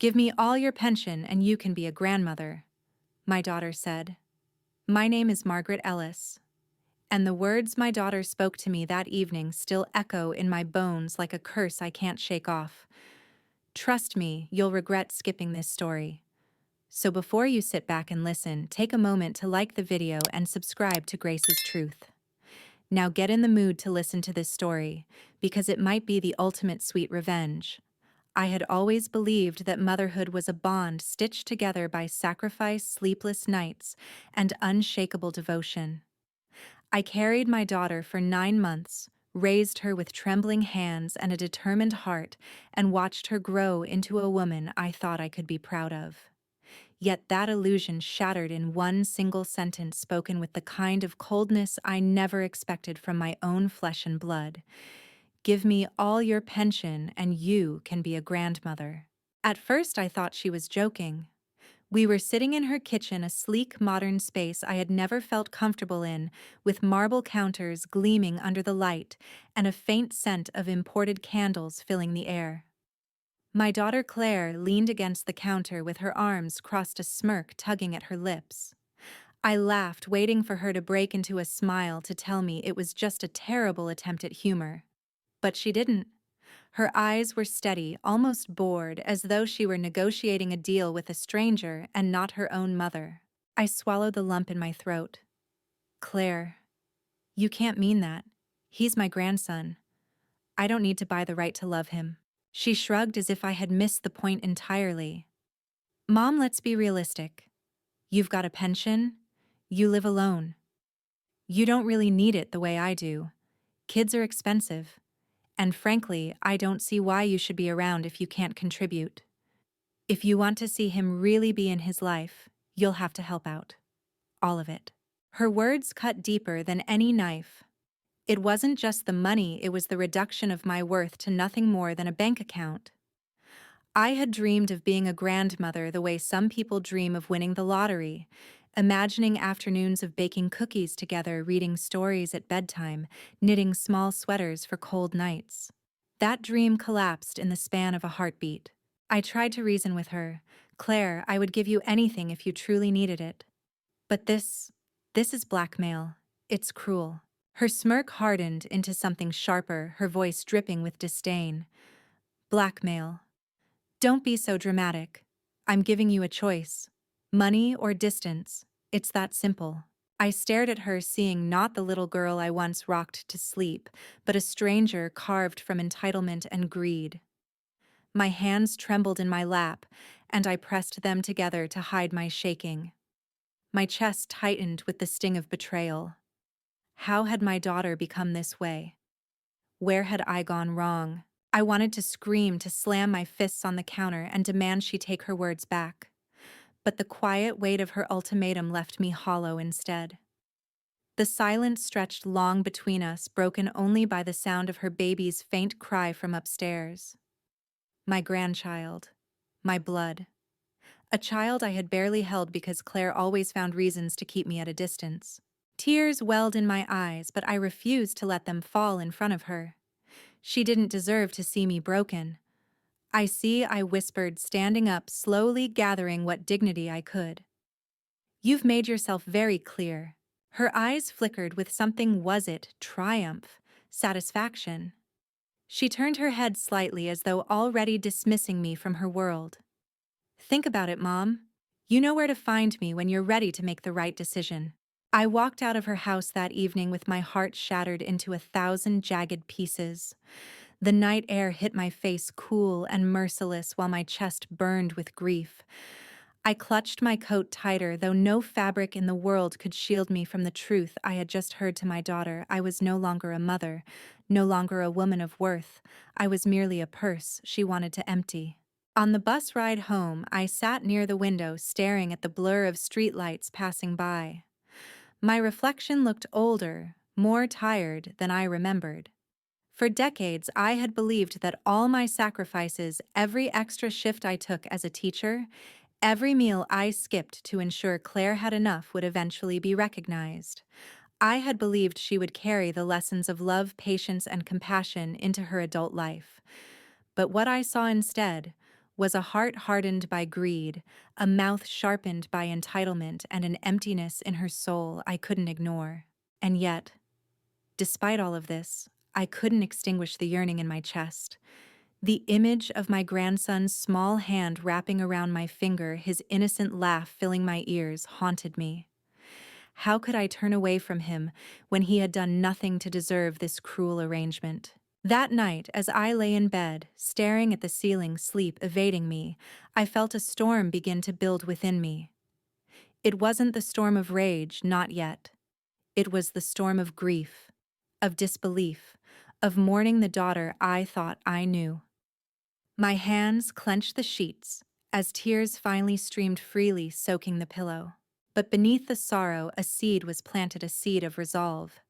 Give me all your pension and you can be a grandmother, my daughter said. My name is Margaret Ellis, and the words my daughter spoke to me that evening still echo in my bones like a curse I can't shake off. Trust me, you'll regret skipping this story. So before you sit back and listen, take a moment to like the video and subscribe to Grace's Truth. Now get in the mood to listen to this story, because it might be the ultimate sweet revenge. I had always believed that motherhood was a bond stitched together by sacrifice, sleepless nights, and unshakable devotion. I carried my daughter for 9 months, raised her with trembling hands and a determined heart, and watched her grow into a woman I thought I could be proud of. Yet that illusion shattered in one single sentence spoken with the kind of coldness I never expected from my own flesh and blood. Give me all your pension and you can be a grandmother. At first I thought she was joking. We were sitting in her kitchen, a sleek, modern space I had never felt comfortable in, with marble counters gleaming under the light and a faint scent of imported candles filling the air. My daughter Claire leaned against the counter with her arms crossed, a smirk tugging at her lips. I laughed, waiting for her to break into a smile to tell me it was just a terrible attempt at humor. But she didn't. Her eyes were steady, almost bored, as though she were negotiating a deal with a stranger and not her own mother. I swallowed the lump in my throat. Claire, you can't mean that. He's my grandson. I don't need to buy the right to love him. She shrugged as if I had missed the point entirely. Mom, let's be realistic. You've got a pension. You live alone. You don't really need it the way I do. Kids are expensive. And frankly, I don't see why you should be around if you can't contribute. If you want to see him really be in his life, you'll have to help out. All of it. Her words cut deeper than any knife. It wasn't just the money, it was the reduction of my worth to nothing more than a bank account. I had dreamed of being a grandmother the way some people dream of winning the lottery, imagining afternoons of baking cookies together, reading stories at bedtime, knitting small sweaters for cold nights. That dream collapsed in the span of a heartbeat. I tried to reason with her. Claire, I would give you anything if you truly needed it. But this is blackmail. It's cruel. Her smirk hardened into something sharper, her voice dripping with disdain. Blackmail. Don't be so dramatic. I'm giving you a choice. Money or distance. It's that simple. I stared at her, seeing not the little girl I once rocked to sleep, but a stranger carved from entitlement and greed. My hands trembled in my lap, and I pressed them together to hide my shaking. My chest tightened with the sting of betrayal. How had my daughter become this way? Where had I gone wrong? I wanted to scream, to slam my fists on the counter and demand she take her words back. But the quiet weight of her ultimatum left me hollow instead. The silence stretched long between us, broken only by the sound of her baby's faint cry from upstairs. My grandchild. My blood. A child I had barely held because Claire always found reasons to keep me at a distance. Tears welled in my eyes, but I refused to let them fall in front of her. She didn't deserve to see me broken. I whispered, standing up, slowly gathering what dignity I could. You've made yourself very clear. Her eyes flickered with something. Was it triumph? Satisfaction? She turned her head slightly as though already dismissing me from her world. Think about it, Mom. You know where to find me when you're ready to make the right decision. I walked out of her house that evening with my heart shattered into 1,000 jagged pieces. The night air hit my face cool and merciless while my chest burned with grief. I clutched my coat tighter, though no fabric in the world could shield me from the truth I had just heard to my daughter. I was no longer a mother, no longer a woman of worth. I was merely a purse she wanted to empty. On the bus ride home, I sat near the window, staring at the blur of streetlights passing by. My reflection looked older, more tired than I remembered. For decades, I had believed that all my sacrifices, every extra shift I took as a teacher, every meal I skipped to ensure Claire had enough would eventually be recognized. I had believed she would carry the lessons of love, patience, and compassion into her adult life. But what I saw instead was a heart hardened by greed, a mouth sharpened by entitlement, and an emptiness in her soul I couldn't ignore. And yet, despite all of this, I couldn't extinguish the yearning in my chest. The image of my grandson's small hand wrapping around my finger, his innocent laugh filling my ears, haunted me. How could I turn away from him when he had done nothing to deserve this cruel arrangement? That night, as I lay in bed, staring at the ceiling, sleep evading me, I felt a storm begin to build within me. It wasn't the storm of rage, not yet. It was the storm of grief, of disbelief, of mourning the daughter I thought I knew. My hands clenched the sheets as tears finally streamed freely, soaking the pillow. But beneath the sorrow, a seed was planted, a seed of resolve.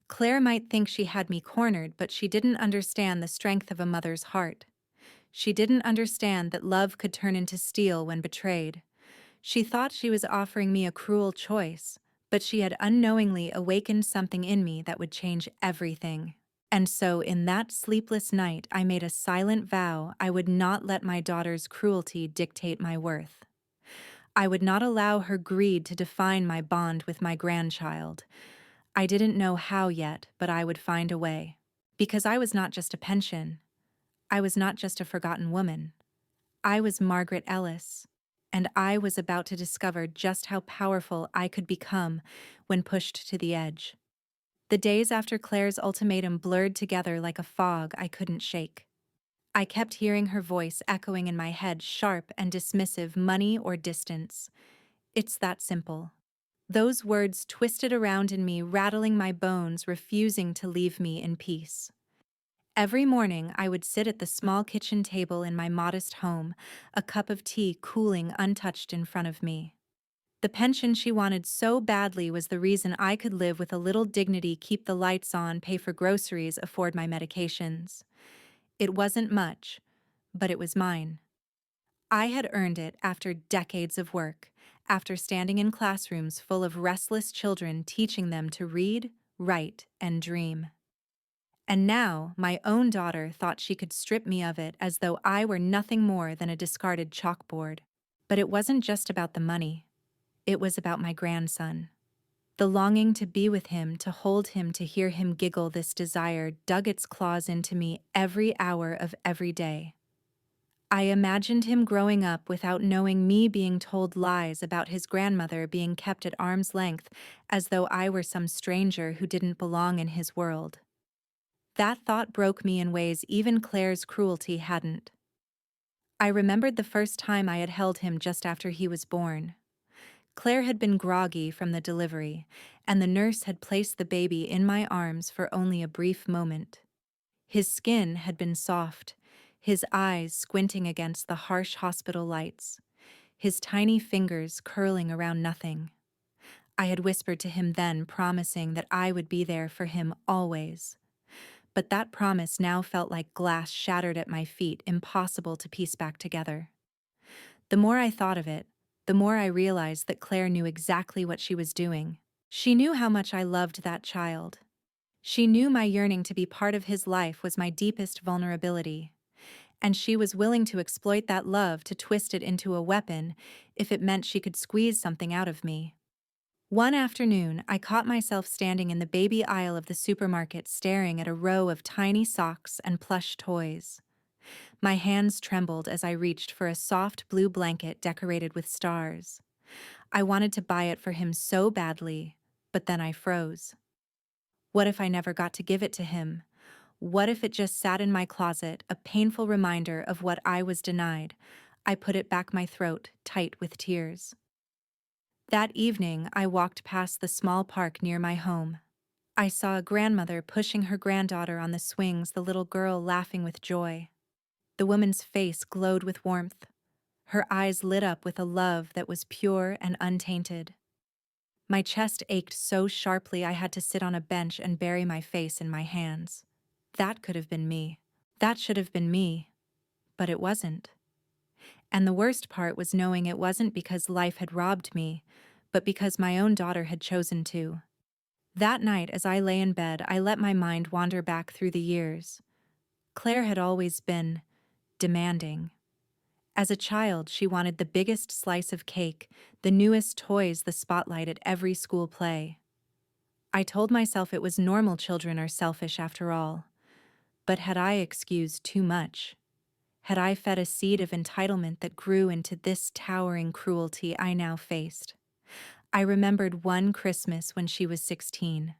Claire might think she had me cornered, but she didn't understand the strength of a mother's heart. She didn't understand that love could turn into steel when betrayed. She thought she was offering me a cruel choice, but she had unknowingly awakened something in me that would change everything. And so, in that sleepless night, I made a silent vow I would not let my daughter's cruelty dictate my worth. I would not allow her greed to define my bond with my grandchild. I didn't know how yet, but I would find a way. Because I was not just a pension. I was not just a forgotten woman. I was Margaret Ellis, and I was about to discover just how powerful I could become when pushed to the edge. The days after Claire's ultimatum blurred together like a fog I couldn't shake. I kept hearing her voice echoing in my head, sharp and dismissive, money or distance. It's that simple. Those words twisted around in me, rattling my bones, refusing to leave me in peace. Every morning I would sit at the small kitchen table in my modest home, a cup of tea cooling untouched in front of me. The pension she wanted so badly was the reason I could live with a little dignity, keep the lights on, pay for groceries, afford my medications. It wasn't much, but it was mine. I had earned it after decades of work, after standing in classrooms full of restless children teaching them to read, write, and dream. And now my own daughter thought she could strip me of it as though I were nothing more than a discarded chalkboard. But it wasn't just about the money. It was about my grandson. The longing to be with him, to hold him, to hear him giggle, this desire dug its claws into me every hour of every day. I imagined him growing up without knowing me, being told lies about his grandmother, being kept at arm's length as though I were some stranger who didn't belong in his world. That thought broke me in ways even Claire's cruelty hadn't. I remembered the first time I had held him just after he was born. Claire had been groggy from the delivery, and the nurse had placed the baby in my arms for only a brief moment. His skin had been soft, his eyes squinting against the harsh hospital lights, his tiny fingers curling around nothing. I had whispered to him then, promising that I would be there for him always. But that promise now felt like glass shattered at my feet, impossible to piece back together. The more I thought of it, the more I realized that Claire knew exactly what she was doing. She knew how much I loved that child. She knew my yearning to be part of his life was my deepest vulnerability. And she was willing to exploit that love, to twist it into a weapon, if it meant she could squeeze something out of me. One afternoon, I caught myself standing in the baby aisle of the supermarket, staring at a row of tiny socks and plush toys. My hands trembled as I reached for a soft blue blanket decorated with stars. I wanted to buy it for him so badly, but then I froze. What if I never got to give it to him? What if it just sat in my closet, a painful reminder of what I was denied? I put it back my throat, tight with tears. That evening, I walked past the small park near my home. I saw a grandmother pushing her granddaughter on the swings, the little girl laughing with joy. The woman's face glowed with warmth. Her eyes lit up with a love that was pure and untainted. My chest ached so sharply I had to sit on a bench and bury my face in my hands. That could have been me. That should have been me. But it wasn't. And the worst part was knowing it wasn't because life had robbed me, but because my own daughter had chosen to. That night, as I lay in bed, I let my mind wander back through the years. Claire had always been demanding. As a child, she wanted the biggest slice of cake, the newest toys, the spotlight at every school play. I told myself it was normal children are selfish after all. But had I excused too much? Had I fed a seed of entitlement that grew into this towering cruelty I now faced? I remembered one Christmas when she was 16.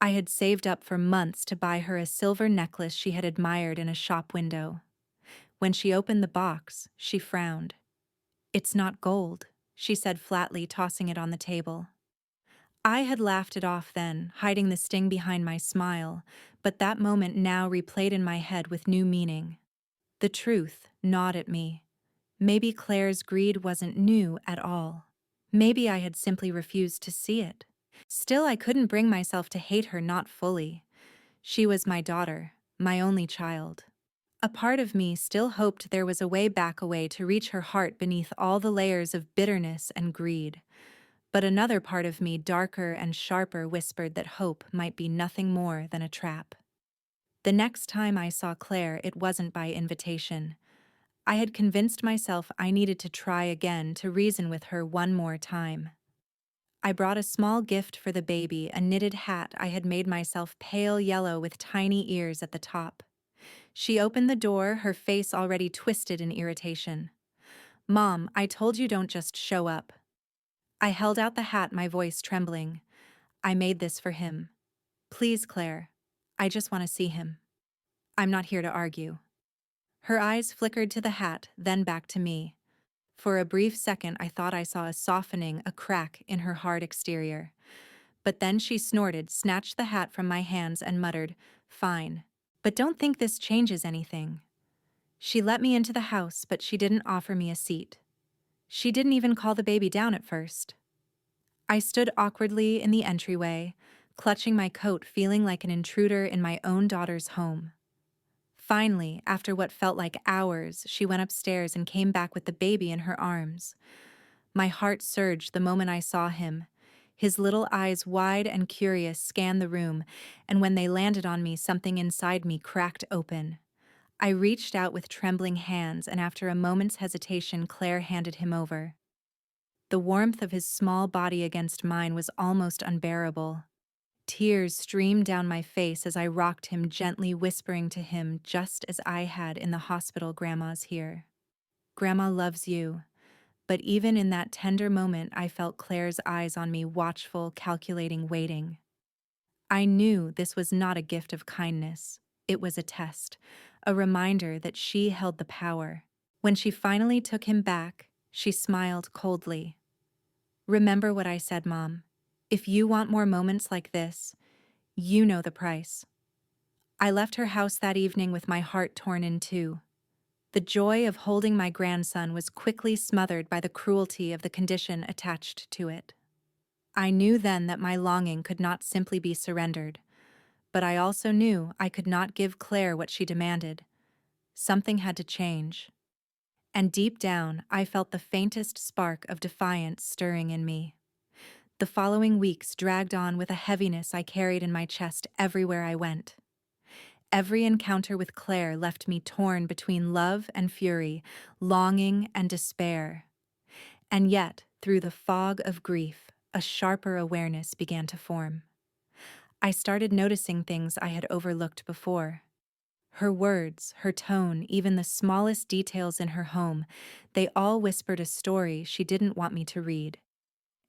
I had saved up for months to buy her a silver necklace she had admired in a shop window. When she opened the box, she frowned. "It's not gold," she said flatly, tossing it on the table. I had laughed it off then, hiding the sting behind my smile, but that moment now replayed in my head with new meaning. The truth gnawed at me. Maybe Claire's greed wasn't new at all. Maybe I had simply refused to see it. Still, I couldn't bring myself to hate her, not fully. She was my daughter, my only child. A part of me still hoped there was a way back, a way to reach her heart beneath all the layers of bitterness and greed. But another part of me, darker and sharper, whispered that hope might be nothing more than a trap. The next time I saw Claire, it wasn't by invitation. I had convinced myself I needed to try again, to reason with her one more time. I brought a small gift for the baby, a knitted hat I had made myself, pale yellow with tiny ears at the top. She opened the door, her face already twisted in irritation. "Mom, I told you don't just show up." I held out the hat, my voice trembling. "I made this for him. Please, Claire. I just want to see him. I'm not here to argue." Her eyes flickered to the hat, then back to me. For a brief second, I thought I saw a softening, a crack in her hard exterior. But then she snorted, snatched the hat from my hands, and muttered, "Fine. But don't think this changes anything." She let me into the house, but she didn't offer me a seat. She didn't even call the baby down at first. I stood awkwardly in the entryway, clutching my coat, feeling like an intruder in my own daughter's home. Finally, after what felt like hours, she went upstairs and came back with the baby in her arms. My heart surged the moment I saw him. His little eyes, wide and curious, scanned the room, and when they landed on me, something inside me cracked open. I reached out with trembling hands, and after a moment's hesitation, Claire handed him over. The warmth of his small body against mine was almost unbearable. Tears streamed down my face as I rocked him gently, whispering to him just as I had in the hospital, "Grandma's here. Grandma loves you." But even in that tender moment, I felt Claire's eyes on me, watchful, calculating, waiting. I knew this was not a gift of kindness. It was a test, a reminder that she held the power. When she finally took him back, she smiled coldly. "Remember what I said, Mom. If you want more moments like this, you know the price." I left her house that evening with my heart torn in two. The joy of holding my grandson was quickly smothered by the cruelty of the condition attached to it. I knew then that my longing could not simply be surrendered, but I also knew I could not give Claire what she demanded. Something had to change. And deep down, I felt the faintest spark of defiance stirring in me. The following weeks dragged on with a heaviness I carried in my chest everywhere I went. Every encounter with Claire left me torn between love and fury, longing and despair. And yet, through the fog of grief, a sharper awareness began to form. I started noticing things I had overlooked before. Her words, her tone, even the smallest details in her home, they all whispered a story she didn't want me to read.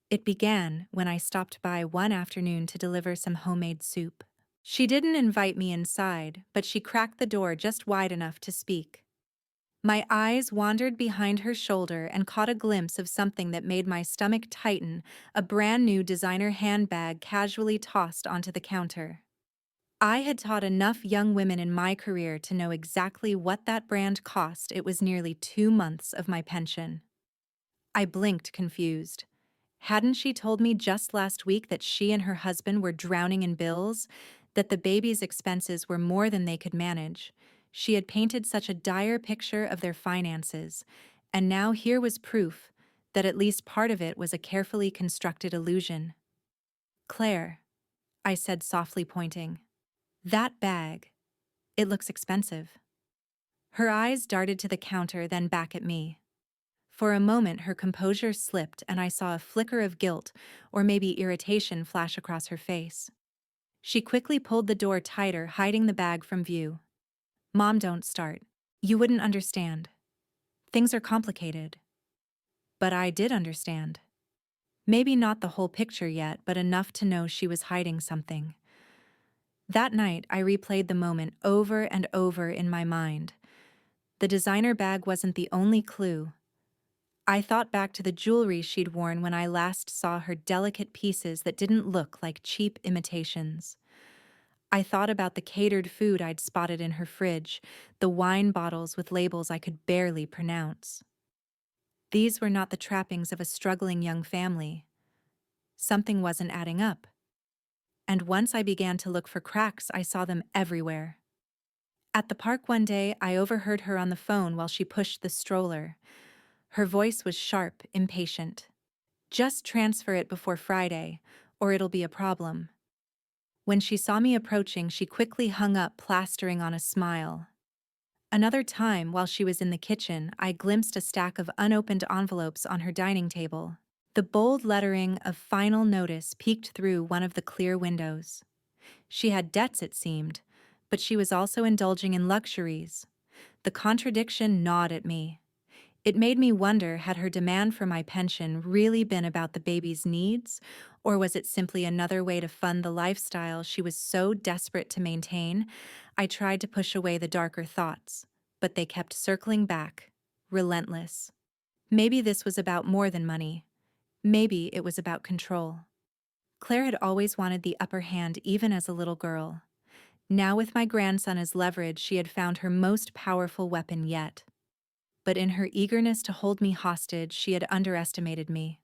It began when I stopped by one afternoon to deliver some homemade soup. She didn't invite me inside, but she cracked the door just wide enough to speak. My eyes wandered behind her shoulder and caught a glimpse of something that made my stomach tighten, a brand new designer handbag casually tossed onto the counter. I had taught enough young women in my career to know exactly what that brand cost. It was nearly 2 months of my pension. I blinked, confused. Hadn't she told me just last week that she and her husband were drowning in bills, that the baby's expenses were more than they could manage? She had painted such a dire picture of their finances, and now here was proof that at least part of it was a carefully constructed illusion. "Claire," I said softly, pointing. "That bag. It looks expensive." Her eyes darted to the counter, then back at me. For a moment, her composure slipped, and I saw a flicker of guilt, or maybe irritation, flash across her face. She quickly pulled the door tighter, hiding the bag from view. "Mom, don't start. You wouldn't understand. Things are complicated." But I did understand. Maybe not the whole picture yet, but enough to know she was hiding something. That night, I replayed the moment over and over in my mind. The designer bag wasn't the only clue. I thought back to the jewelry she'd worn when I last saw her, delicate pieces that didn't look like cheap imitations. I thought about the catered food I'd spotted in her fridge, the wine bottles with labels I could barely pronounce. These were not the trappings of a struggling young family. Something wasn't adding up. And once I began to look for cracks, I saw them everywhere. At the park one day, I overheard her on the phone while she pushed the stroller. Her voice was sharp, impatient. "Just transfer it before Friday, or it'll be a problem." When she saw me approaching, she quickly hung up, plastering on a smile. Another time, while she was in the kitchen, I glimpsed a stack of unopened envelopes on her dining table. The bold lettering of "Final Notice" peeked through one of the clear windows. She had debts, it seemed, but she was also indulging in luxuries. The contradiction gnawed at me. It made me wonder, had her demand for my pension really been about the baby's needs, or was it simply another way to fund the lifestyle she was so desperate to maintain? I tried to push away the darker thoughts, but they kept circling back, relentless. Maybe this was about more than money. Maybe it was about control. Claire had always wanted the upper hand, even as a little girl. Now, with my grandson as leverage, she had found her most powerful weapon yet. But in her eagerness to hold me hostage, she had underestimated me.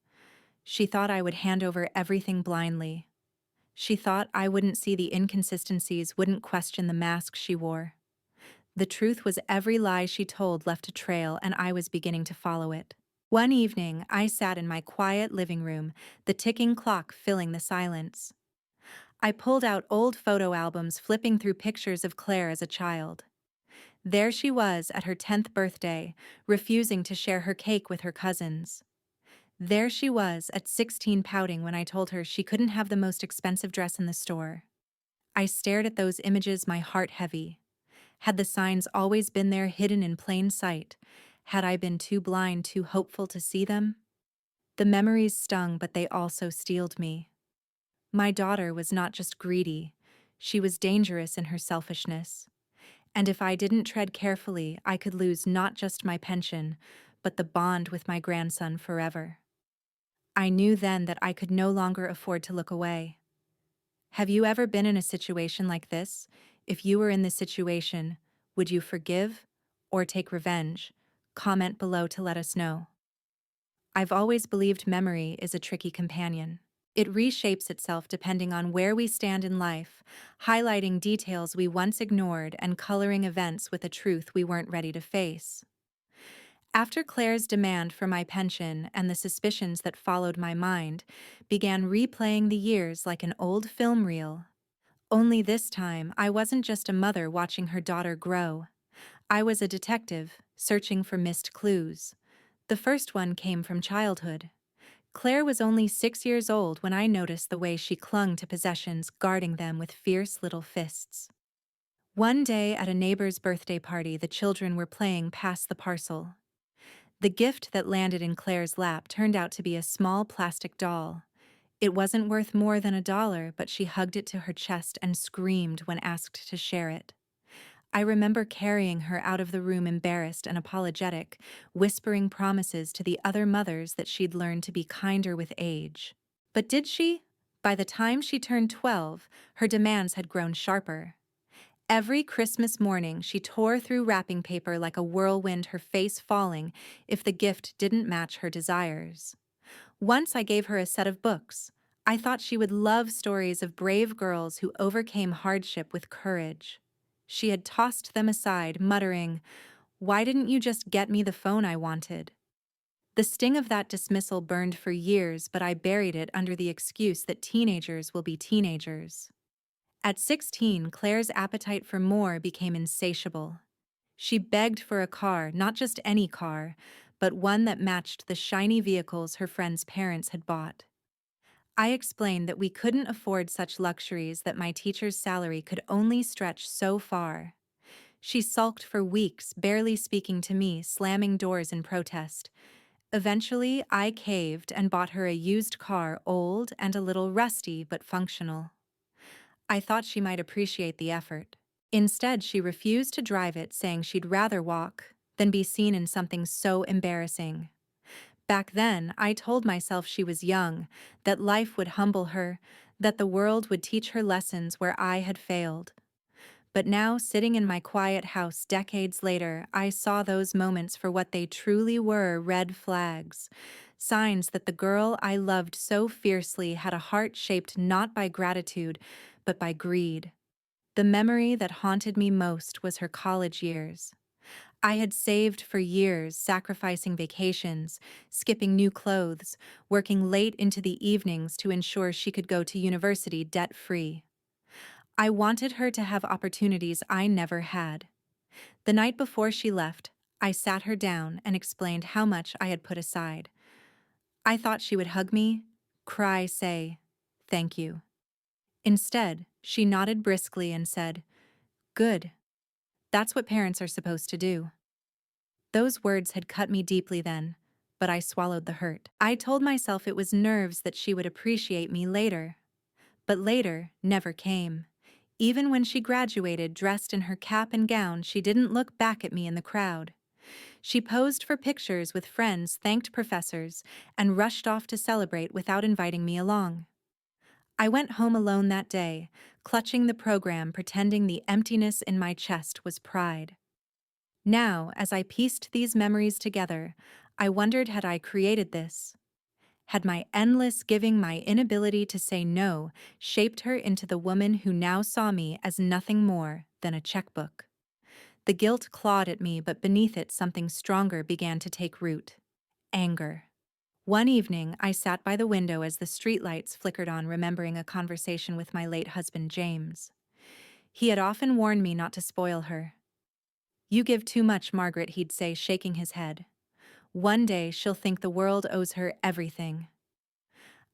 She thought I would hand over everything blindly. She thought I wouldn't see the inconsistencies, wouldn't question the mask she wore. The truth was, every lie she told left a trail, and I was beginning to follow it. One evening, I sat in my quiet living room, the ticking clock filling the silence. I pulled out old photo albums, flipping through pictures of Claire as a child. There she was at her 10th birthday, refusing to share her cake with her cousins. There she was at 16, pouting when I told her she couldn't have the most expensive dress in the store. I stared at those images, my heart heavy. Had the signs always been there, hidden in plain sight? Had I been too blind, too hopeful to see them? The memories stung, but they also steeled me. My daughter was not just greedy, she was dangerous in her selfishness. And if I didn't tread carefully, I could lose not just my pension, but the bond with my grandson forever. I knew then that I could no longer afford to look away. Have you ever been in a situation like this? If you were in this situation, would you forgive or take revenge? Comment below to let us know. I've always believed memory is a tricky companion. It reshapes itself depending on where we stand in life, highlighting details we once ignored and coloring events with a truth we weren't ready to face. After Claire's demand for my pension and the suspicions that followed, my mind began replaying the years like an old film reel. Only this time, I wasn't just a mother watching her daughter grow. I was a detective, searching for missed clues. The first one came from childhood. Claire was only 6 years old when I noticed the way she clung to possessions, guarding them with fierce little fists. One day at a neighbor's birthday party, the children were playing pass the parcel. The gift that landed in Claire's lap turned out to be a small plastic doll. It wasn't worth more than $1, but she hugged it to her chest and screamed when asked to share it. I remember carrying her out of the room, embarrassed and apologetic, whispering promises to the other mothers that she'd learn to be kinder with age. But did she? By the time she turned 12, her demands had grown sharper. Every Christmas morning, she tore through wrapping paper like a whirlwind, her face falling if the gift didn't match her desires. Once I gave her a set of books. I thought she would love stories of brave girls who overcame hardship with courage. She had tossed them aside, muttering, "Why didn't you just get me the phone I wanted?" The sting of that dismissal burned for years, but I buried it under the excuse that teenagers will be teenagers. At 16, Claire's appetite for more became insatiable. She begged for a car, not just any car, but one that matched the shiny vehicles her friends' parents had bought. I explained that we couldn't afford such luxuries, that my teacher's salary could only stretch so far. She sulked for weeks, barely speaking to me, slamming doors in protest. Eventually, I caved and bought her a used car, old and a little rusty but functional. I thought she might appreciate the effort. Instead, she refused to drive it, saying she'd rather walk than be seen in something so embarrassing. Back then, I told myself she was young, that life would humble her, that the world would teach her lessons where I had failed. But now, sitting in my quiet house decades later, I saw those moments for what they truly were: red flags. Signs that the girl I loved so fiercely had a heart shaped not by gratitude, but by greed. The memory that haunted me most was her college years. I had saved for years, sacrificing vacations, skipping new clothes, working late into the evenings to ensure she could go to university debt-free. I wanted her to have opportunities I never had. The night before she left, I sat her down and explained how much I had put aside. I thought she would hug me, cry, say, "Thank you." Instead, she nodded briskly and said, "Good. That's what parents are supposed to do." Those words had cut me deeply then, but I swallowed the hurt. I told myself it was nerves, that she would appreciate me later. But later never came. Even when she graduated dressed in her cap and gown, she didn't look back at me in the crowd. She posed for pictures with friends, thanked professors, and rushed off to celebrate without inviting me along. I went home alone that day, clutching the program, pretending the emptiness in my chest was pride. Now, as I pieced these memories together, I wondered, had I created this? Had my endless giving, my inability to say no, shaped her into the woman who now saw me as nothing more than a checkbook? The guilt clawed at me, but beneath it something stronger began to take root: anger. One evening, I sat by the window as the streetlights flickered on, remembering a conversation with my late husband, James. He had often warned me not to spoil her. "You give too much, Margaret," he'd say, shaking his head. "One day she'll think the world owes her everything."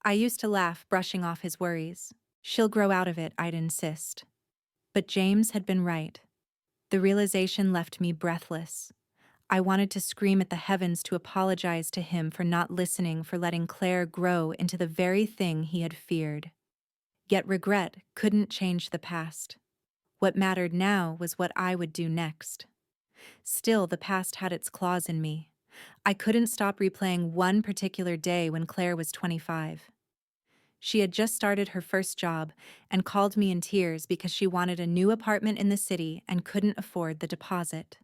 I used to laugh, brushing off his worries. "She'll grow out of it," I'd insist. But James had been right. The realization left me breathless. I wanted to scream at the heavens, to apologize to him for not listening, for letting Claire grow into the very thing he had feared. Yet regret couldn't change the past. What mattered now was what I would do next. Still, the past had its claws in me. I couldn't stop replaying one particular day when Claire was 25. She had just started her first job and called me in tears because she wanted a new apartment in the city and couldn't afford the deposit.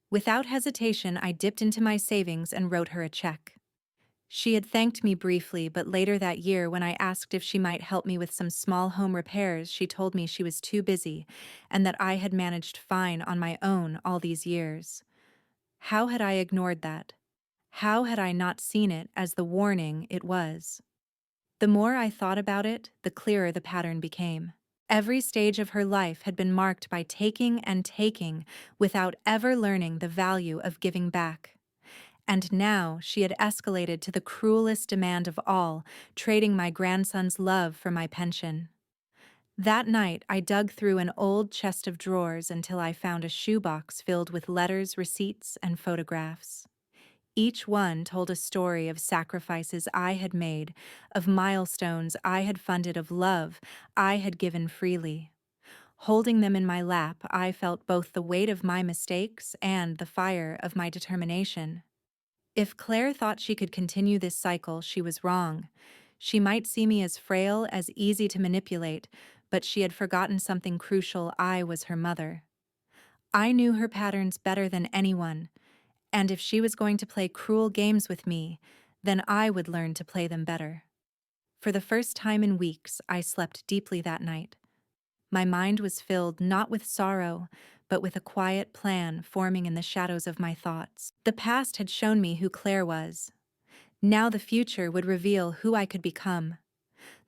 Without hesitation, I dipped into my savings and wrote her a check. She had thanked me briefly, but later that year, when I asked if she might help me with some small home repairs, she told me she was too busy and that I had managed fine on my own all these years. How had I ignored that? How had I not seen it as the warning it was? The more I thought about it, the clearer the pattern became. Every stage of her life had been marked by taking and taking without ever learning the value of giving back. And now she had escalated to the cruelest demand of all, trading my grandson's love for my pension. That night, I dug through an old chest of drawers until I found a shoebox filled with letters, receipts, and photographs. Each one told a story of sacrifices I had made, of milestones I had funded, of love I had given freely. Holding them in my lap, I felt both the weight of my mistakes and the fire of my determination. If Claire thought she could continue this cycle, she was wrong. She might see me as frail, as easy to manipulate, but she had forgotten something crucial: I was her mother. I knew her patterns better than anyone. And if she was going to play cruel games with me, then I would learn to play them better. For the first time in weeks, I slept deeply that night. My mind was filled not with sorrow, but with a quiet plan forming in the shadows of my thoughts. The past had shown me who Claire was. Now the future would reveal who I could become.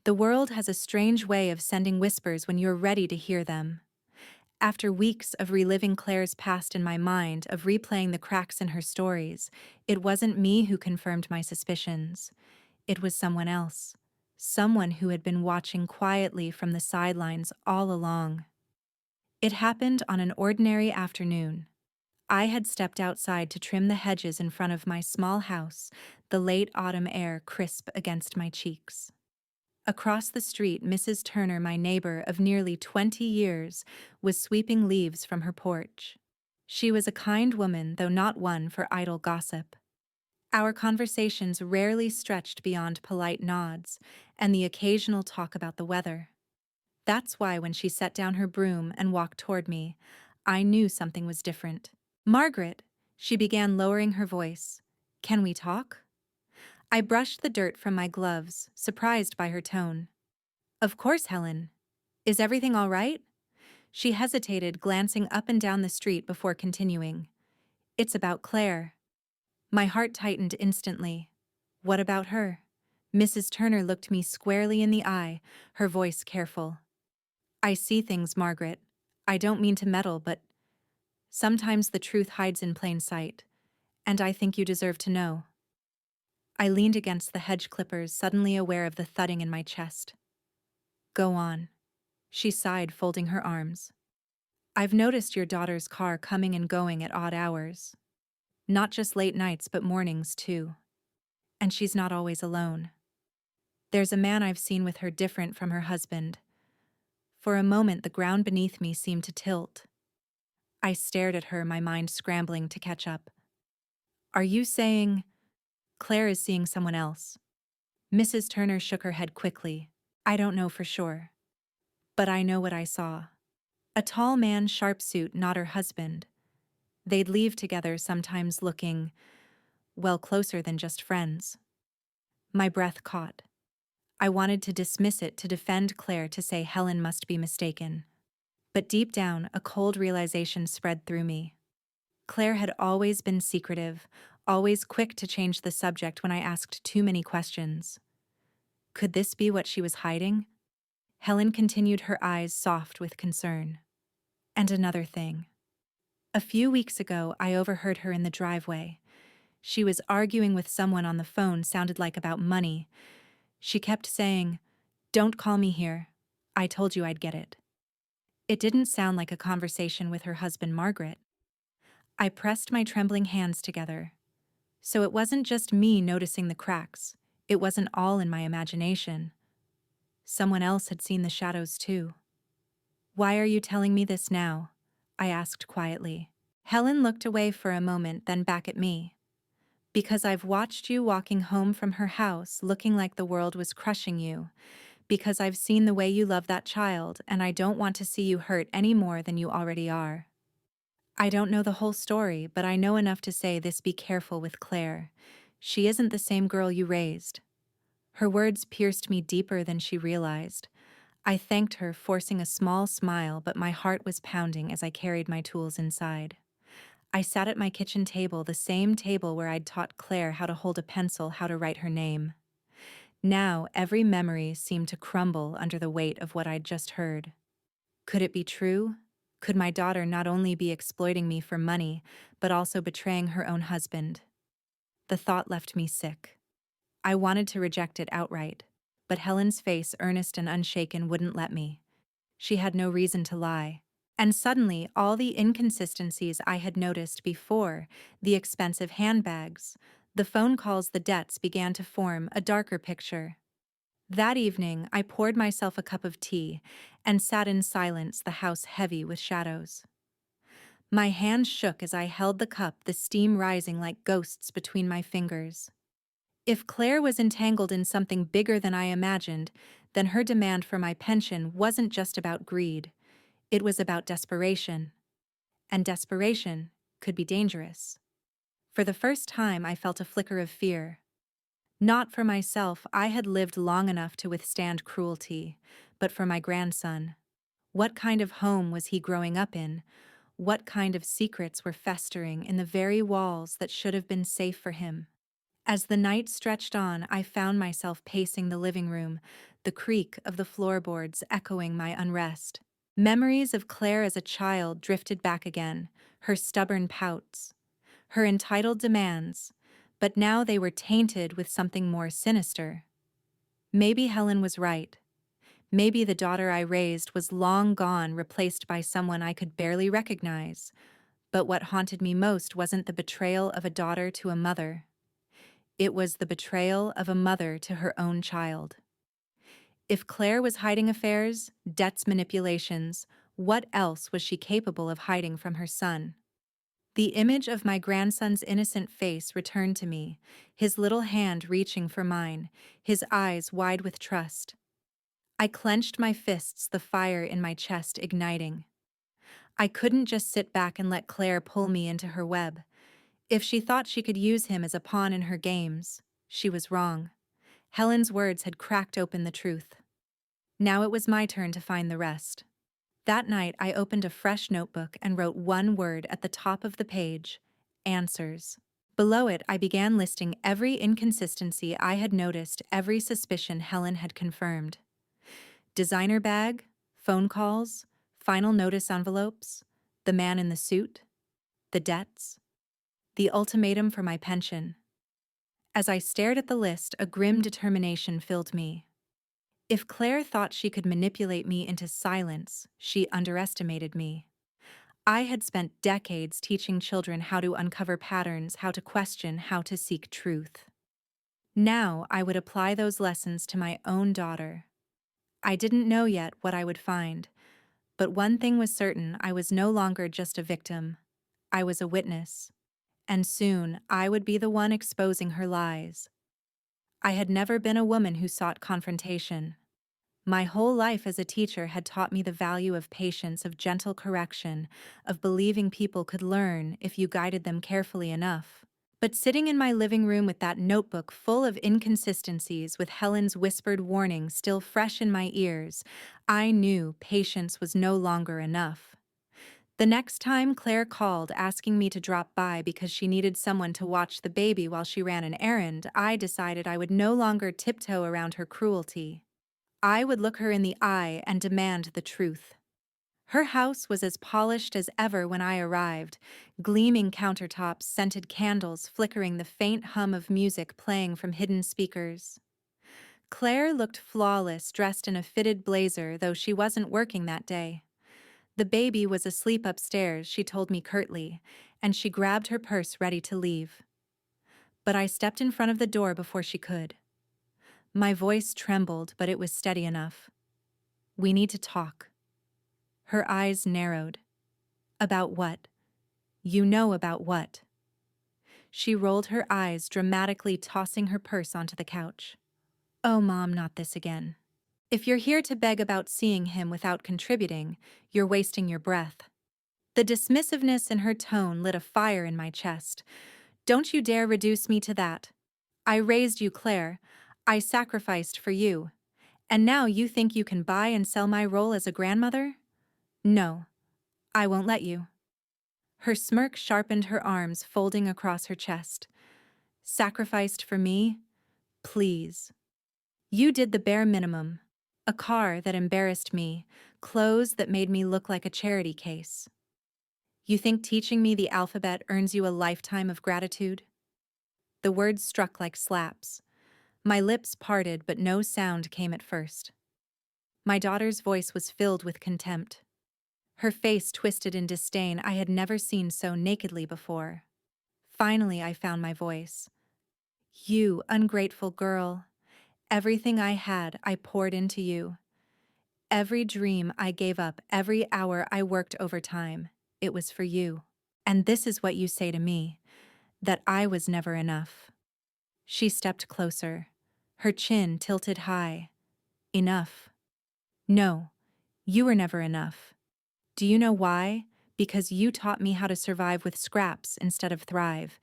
The world has a strange way of sending whispers when you're ready to hear them. After weeks of reliving Claire's past in my mind, of replaying the cracks in her stories, it wasn't me who confirmed my suspicions. It was someone else. Someone who had been watching quietly from the sidelines all along. It happened on an ordinary afternoon. I had stepped outside to trim the hedges in front of my small house, the late autumn air crisp against my cheeks. Across the street, Mrs. Turner, my neighbor of nearly 20 years, was sweeping leaves from her porch. She was a kind woman, though not one for idle gossip. Our conversations rarely stretched beyond polite nods and the occasional talk about the weather. That's why when she set down her broom and walked toward me, I knew something was different. "Margaret," she began, lowering her voice. "Can we talk?" I brushed the dirt from my gloves, surprised by her tone. "Of course, Helen. Is everything all right?" She hesitated, glancing up and down the street before continuing. "It's about Claire." My heart tightened instantly. What about her? Mrs. Turner looked me squarely in the eye, her voice careful. "I see things, Margaret. I don't mean to meddle, but sometimes the truth hides in plain sight, and I think you deserve to know." I leaned against the hedge clippers, suddenly aware of the thudding in my chest. "Go on." She sighed, folding her arms. "I've noticed your daughter's car coming and going at odd hours. Not just late nights, but mornings, too. And she's not always alone. There's a man I've seen with her, different from her husband." For a moment, the ground beneath me seemed to tilt. I stared at her, my mind scrambling to catch up. "Are you saying Claire is seeing someone else?" Mrs. Turner shook her head quickly. "I don't know for sure. But I know what I saw. A tall man, sharp suit, not her husband. They'd leave together, sometimes looking, well, closer than just friends." My breath caught. I wanted to dismiss it, to defend Claire, to say Helen must be mistaken. But deep down, a cold realization spread through me. Claire had always been secretive, always quick to change the subject when I asked too many questions. Could this be what she was hiding? Helen continued, her eyes soft with concern. "And another thing. A few weeks ago, I overheard her in the driveway. She was arguing with someone on the phone, sounded like about money. She kept saying, 'Don't call me here. I told you I'd get it.' It didn't sound like a conversation with her husband, Margaret." I pressed my trembling hands together. So it wasn't just me noticing the cracks. It wasn't all in my imagination. Someone else had seen the shadows too. "Why are you telling me this now?" I asked quietly. Helen looked away for a moment, then back at me. "Because I've watched you walking home from her house, looking like the world was crushing you. Because I've seen the way you love that child, and I don't want to see you hurt any more than you already are. I don't know the whole story, but I know enough to say this: be careful with Claire. She isn't the same girl you raised." Her words pierced me deeper than she realized. I thanked her, forcing a small smile, but my heart was pounding as I carried my tools inside. I sat at my kitchen table, the same table where I'd taught Claire how to hold a pencil, how to write her name. Now, every memory seemed to crumble under the weight of what I'd just heard. Could it be true? Could my daughter not only be exploiting me for money, but also betraying her own husband? The thought left me sick. I wanted to reject it outright, but Helen's face, earnest and unshaken, wouldn't let me. She had no reason to lie. And suddenly, all the inconsistencies I had noticed before, the expensive handbags, the phone calls, the debts, began to form a darker picture. That evening, I poured myself a cup of tea and sat in silence, the house heavy with shadows. My hand shook as I held the cup, the steam rising like ghosts between my fingers. If Claire was entangled in something bigger than I imagined, then her demand for my pension wasn't just about greed. It was about desperation. And desperation could be dangerous. For the first time, I felt a flicker of fear. Not for myself, I had lived long enough to withstand cruelty, but for my grandson. What kind of home was he growing up in? What kind of secrets were festering in the very walls that should have been safe for him? As the night stretched on, I found myself pacing the living room, the creak of the floorboards echoing my unrest. Memories of Claire as a child drifted back again, her stubborn pouts, her entitled demands, but now they were tainted with something more sinister. Maybe Helen was right. Maybe the daughter I raised was long gone, replaced by someone I could barely recognize. But what haunted me most wasn't the betrayal of a daughter to a mother. It was the betrayal of a mother to her own child. If Claire was hiding affairs, debts, manipulations, what else was she capable of hiding from her son? The image of my grandson's innocent face returned to me, his little hand reaching for mine, his eyes wide with trust. I clenched my fists, the fire in my chest igniting. I couldn't just sit back and let Claire pull me into her web. If she thought she could use him as a pawn in her games, she was wrong. Helen's words had cracked open the truth. Now it was my turn to find the rest. That night, I opened a fresh notebook and wrote one word at the top of the page: answers. Below it, I began listing every inconsistency I had noticed, every suspicion Helen had confirmed. Designer bag, phone calls, final notice envelopes, the man in the suit, the debts, the ultimatum for my pension. As I stared at the list, a grim determination filled me. If Claire thought she could manipulate me into silence, she underestimated me. I had spent decades teaching children how to uncover patterns, how to question, how to seek truth. Now I would apply those lessons to my own daughter. I didn't know yet what I would find, but one thing was certain: I was no longer just a victim. I was a witness. And soon I would be the one exposing her lies. I had never been a woman who sought confrontation. My whole life as a teacher had taught me the value of patience, of gentle correction, of believing people could learn if you guided them carefully enough. But sitting in my living room with that notebook full of inconsistencies, with Helen's whispered warning still fresh in my ears, I knew patience was no longer enough. The next time Claire called asking me to drop by because she needed someone to watch the baby while she ran an errand, I decided I would no longer tiptoe around her cruelty. I would look her in the eye and demand the truth. Her house was as polished as ever when I arrived, gleaming countertops, scented candles flickering, the faint hum of music playing from hidden speakers. Claire looked flawless, dressed in a fitted blazer, though she wasn't working that day. The baby was asleep upstairs, she told me curtly, and she grabbed her purse ready to leave. But I stepped in front of the door before she could. My voice trembled, but it was steady enough. "We need to talk." Her eyes narrowed. "About what?" "You know about what." She rolled her eyes, dramatically tossing her purse onto the couch. "Oh, Mom, not this again. If you're here to beg about seeing him without contributing, you're wasting your breath." The dismissiveness in her tone lit a fire in my chest. "Don't you dare reduce me to that. I raised you, Claire. I sacrificed for you. And now you think you can buy and sell my role as a grandmother? No, I won't let you." Her smirk sharpened, her arms folding across her chest. "Sacrificed for me? Please. You did the bare minimum. A car that embarrassed me, clothes that made me look like a charity case. You think teaching me the alphabet earns you a lifetime of gratitude?" The words struck like slaps. My lips parted, but no sound came at first. My daughter's voice was filled with contempt. Her face twisted in disdain I had never seen so nakedly before. Finally, I found my voice. "You ungrateful girl. Everything I had, I poured into you. Every dream I gave up, every hour I worked overtime, it was for you. And this is what you say to me, that I was never enough." She stepped closer, her chin tilted high. "Enough? No, you were never enough. Do you know why? Because you taught me how to survive with scraps instead of thrive,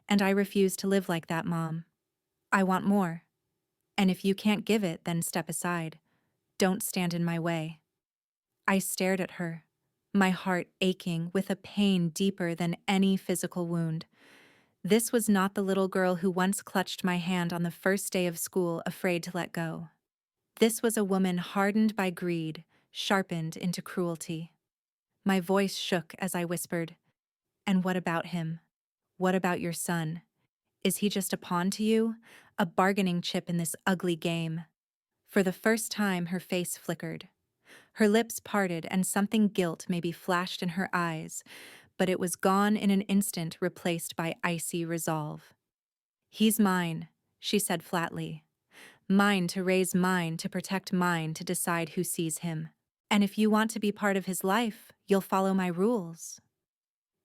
and I refuse to live like that, Mom. I want more. And if you can't give it, then step aside. Don't stand in my way." I stared at her, my heart aching with a pain deeper than any physical wound. This was not the little girl who once clutched my hand on the first day of school, afraid to let go. This was a woman hardened by greed, sharpened into cruelty. My voice shook as I whispered, "And what about him? What about your son? Is he just a pawn to you? A bargaining chip in this ugly game?" For the first time, her face flickered. Her lips parted and something guilt maybe flashed in her eyes, but it was gone in an instant, replaced by icy resolve. "He's mine," she said flatly. "Mine to raise, mine to protect, mine to decide who sees him. And if you want to be part of his life, you'll follow my rules."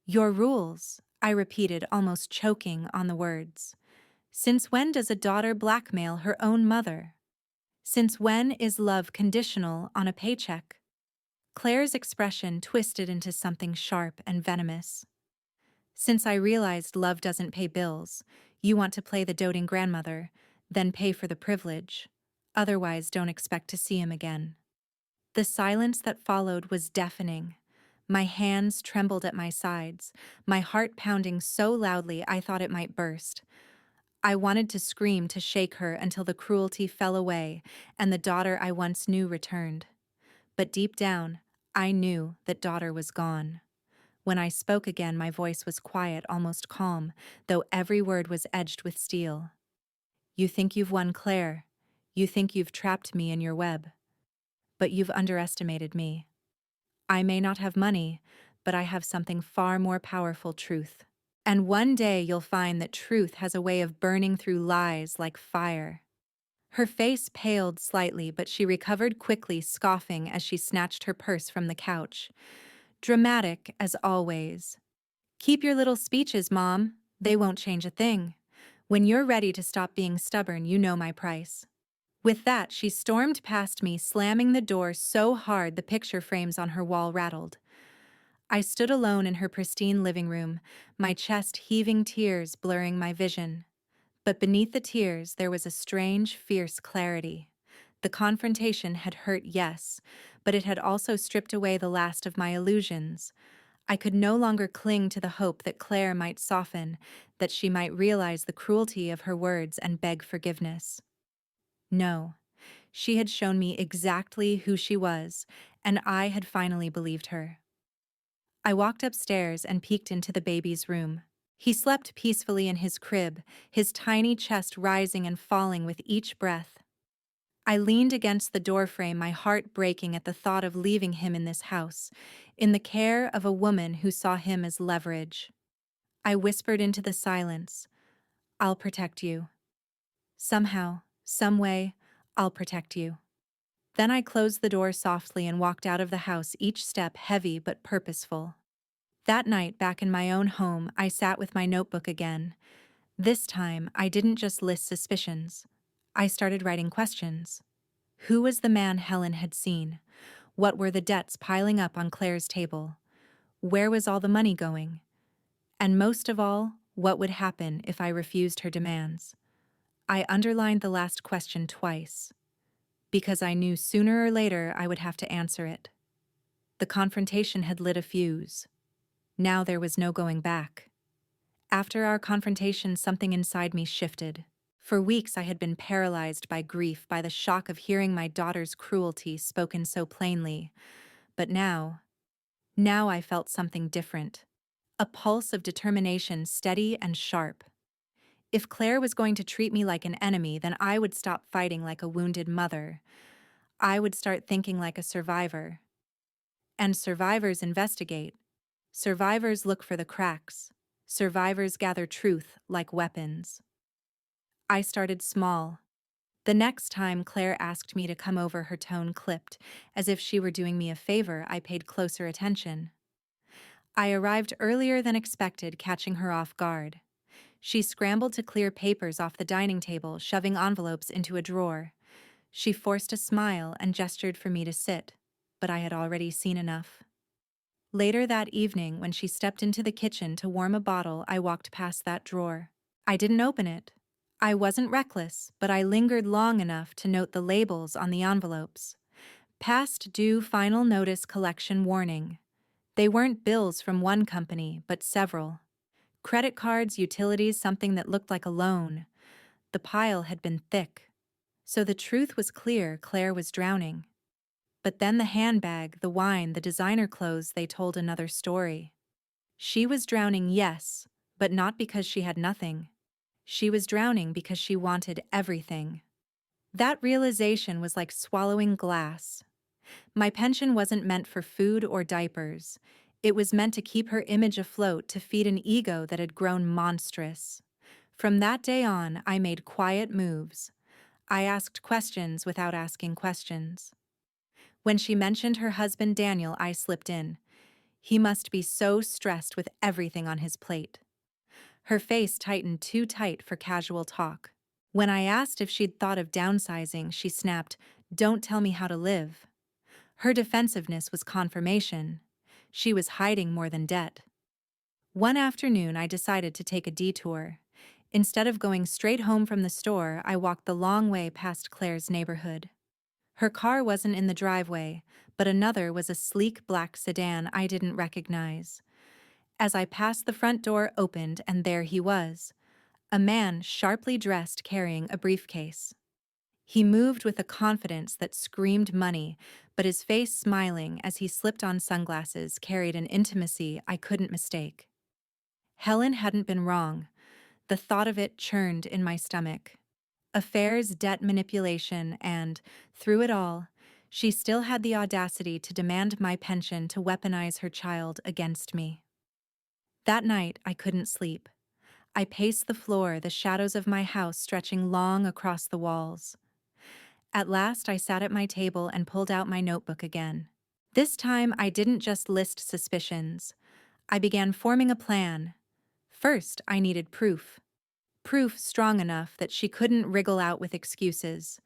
"Your rules," I repeated, almost choking on the words. "Since when does a daughter blackmail her own mother? Since when is love conditional on a paycheck?" Claire's expression twisted into something sharp and venomous. "Since I realized love doesn't pay bills, you want to play the doting grandmother, then pay for the privilege. Otherwise, don't expect to see him again." The silence that followed was deafening. My hands trembled at my sides, my heart pounding so loudly I thought it might burst. I wanted to scream, to shake her until the cruelty fell away and the daughter I once knew returned. But deep down, I knew that daughter was gone. When I spoke again, my voice was quiet, almost calm, though every word was edged with steel. "You think you've won, Claire. You think you've trapped me in your web. But you've underestimated me. I may not have money, but I have something far more powerful: truth. And one day you'll find that truth has a way of burning through lies like fire." Her face paled slightly, but she recovered quickly, scoffing as she snatched her purse from the couch. Dramatic as always. "Keep your little speeches, Mom. They won't change a thing. When you're ready to stop being stubborn, you know my price." With that, she stormed past me, slamming the door so hard the picture frames on her wall rattled. I stood alone in her pristine living room, my chest heaving, tears blurring my vision. But beneath the tears, there was a strange, fierce clarity. The confrontation had hurt, yes, but it had also stripped away the last of my illusions. I could no longer cling to the hope that Claire might soften, that she might realize the cruelty of her words and beg forgiveness. No, she had shown me exactly who she was, and I had finally believed her. I walked upstairs and peeked into the baby's room. He slept peacefully in his crib, his tiny chest rising and falling with each breath. I leaned against the doorframe, my heart breaking at the thought of leaving him in this house, in the care of a woman who saw him as leverage. I whispered into the silence, "I'll protect you. Somehow, some way, I'll protect you." Then I closed the door softly and walked out of the house, each step heavy but purposeful. That night, back in my own home, I sat with my notebook again. This time, I didn't just list suspicions. I started writing questions. Who was the man Helen had seen? What were the debts piling up on Claire's table? Where was all the money going? And most of all, what would happen if I refused her demands? I underlined the last question twice, because I knew sooner or later I would have to answer it. The confrontation had lit a fuse. Now there was no going back. After our confrontation, something inside me shifted. For weeks I had been paralyzed by grief, by the shock of hearing my daughter's cruelty spoken so plainly. But now I felt something different. A pulse of determination, steady and sharp. If Claire was going to treat me like an enemy, then I would stop fighting like a wounded mother. I would start thinking like a survivor. And survivors investigate. Survivors look for the cracks. Survivors gather truth like weapons. I started small. The next time Claire asked me to come over, her tone clipped. As if she were doing me a favor, I paid closer attention. I arrived earlier than expected, catching her off guard. She scrambled to clear papers off the dining table, shoving envelopes into a drawer. She forced a smile and gestured for me to sit, but I had already seen enough. Later that evening, when she stepped into the kitchen to warm a bottle, I walked past that drawer. I didn't open it. I wasn't reckless, but I lingered long enough to note the labels on the envelopes. Past due, final notice, collection warning. They weren't bills from one company, but several. Credit cards, utilities, something that looked like a loan. The pile had been thick. So the truth was clear: Claire was drowning. But then the handbag, the wine, the designer clothes, they told another story. She was drowning, yes, but not because she had nothing. She was drowning because she wanted everything. That realization was like swallowing glass. My pension wasn't meant for food or diapers. It was meant to keep her image afloat, to feed an ego that had grown monstrous. From that day on, I made quiet moves. I asked questions without asking questions. When she mentioned her husband Daniel, I slipped in. He must be so stressed with everything on his plate. Her face tightened too tight for casual talk. When I asked if she'd thought of downsizing, she snapped, "Don't tell me how to live." Her defensiveness was confirmation. She was hiding more than debt. One afternoon, I decided to take a detour. Instead of going straight home from the store, I walked the long way past Claire's neighborhood. Her car wasn't in the driveway, but another was a sleek black sedan I didn't recognize. As I passed, the front door opened, and there he was, a man sharply dressed carrying a briefcase. He moved with a confidence that screamed money, but his face, smiling as he slipped on sunglasses, carried an intimacy I couldn't mistake. Helen hadn't been wrong. The thought of it churned in my stomach. Affairs, debt, manipulation, and, through it all, she still had the audacity to demand my pension, to weaponize her child against me. That night, I couldn't sleep. I paced the floor, the shadows of my house stretching long across the walls. At last, I sat at my table and pulled out my notebook again. This time, I didn't just list suspicions. I began forming a plan. First, I needed proof. Proof strong enough that she couldn't wriggle out with excuses.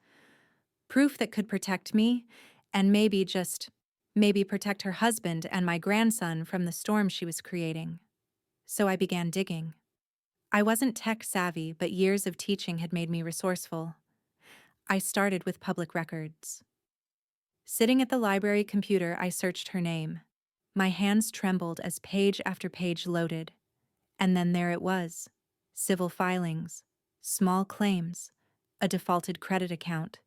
Proof that could protect me, and maybe, just maybe, protect her husband and my grandson from the storm she was creating. So I began digging. I wasn't tech savvy, but years of teaching had made me resourceful. I started with public records. Sitting at the library computer, I searched her name. My hands trembled as page after page loaded. And then there it was. Civil filings, small claims, a defaulted credit account.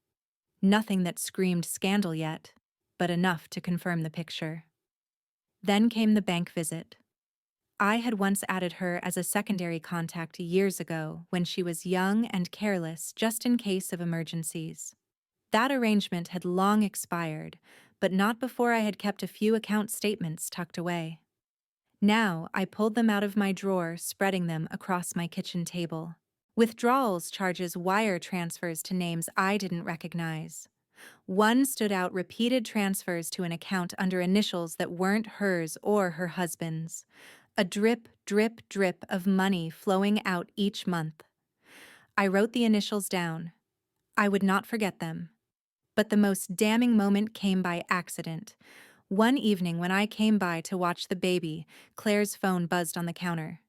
Nothing that screamed scandal yet, but enough to confirm the picture. Then came the bank visit. I had once added her as a secondary contact years ago when she was young and careless, just in case of emergencies. That arrangement had long expired, but not before I had kept a few account statements tucked away. Now I pulled them out of my drawer, spreading them across my kitchen table. Withdrawals charges, wire transfers to names I didn't recognize. One stood out: repeated transfers to an account under initials that weren't hers or her husband's. A drip, drip, drip of money flowing out each month. I wrote the initials down. I would not forget them. But the most damning moment came by accident. One evening when I came by to watch the baby, Claire's phone buzzed on the counter.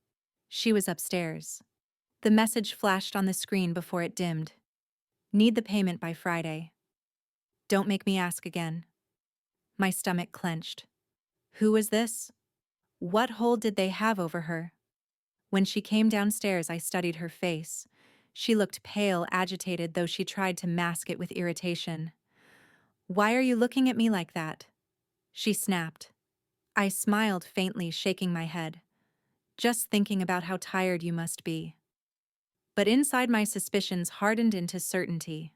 She was upstairs. The message flashed on the screen before it dimmed. "Need the payment by Friday. Don't make me ask again." My stomach clenched. Who was this? What hold did they have over her? When she came downstairs, I studied her face. She looked pale, agitated, though she tried to mask it with irritation. "Why are you looking at me like that?" she snapped. I smiled faintly, shaking my head. "Just thinking about how tired you must be." But inside, my suspicions hardened into certainty.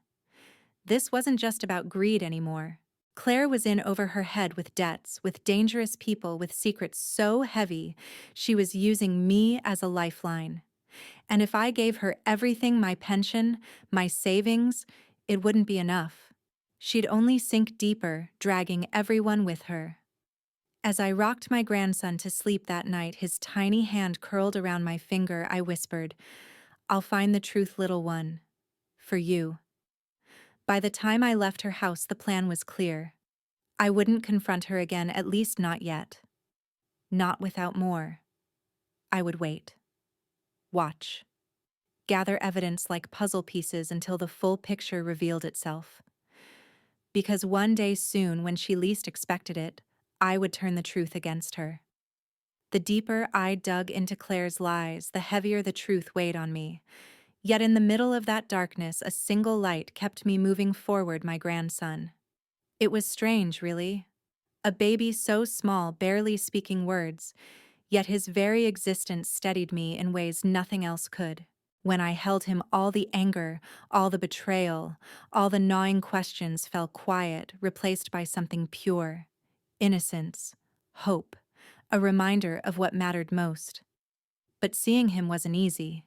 This wasn't just about greed anymore. Claire was in over her head with debts, with dangerous people, with secrets so heavy she was using me as a lifeline. And if I gave her everything, my pension, my savings, it wouldn't be enough. She'd only sink deeper, dragging everyone with her. As I rocked my grandson to sleep that night, his tiny hand curled around my finger, I whispered, "I'll find the truth, little one. For you." By the time I left her house, the plan was clear. I wouldn't confront her again, at least not yet. Not without more. I would wait. Watch. Gather evidence like puzzle pieces until the full picture revealed itself. Because one day soon, when she least expected it, I would turn the truth against her. The deeper I dug into Claire's lies, the heavier the truth weighed on me. Yet in the middle of that darkness, a single light kept me moving forward: my grandson. It was strange, really. A baby so small, barely speaking words, yet his very existence steadied me in ways nothing else could. When I held him, all the anger, all the betrayal, all the gnawing questions fell quiet, replaced by something pure: innocence, hope, a reminder of what mattered most. But seeing him wasn't easy.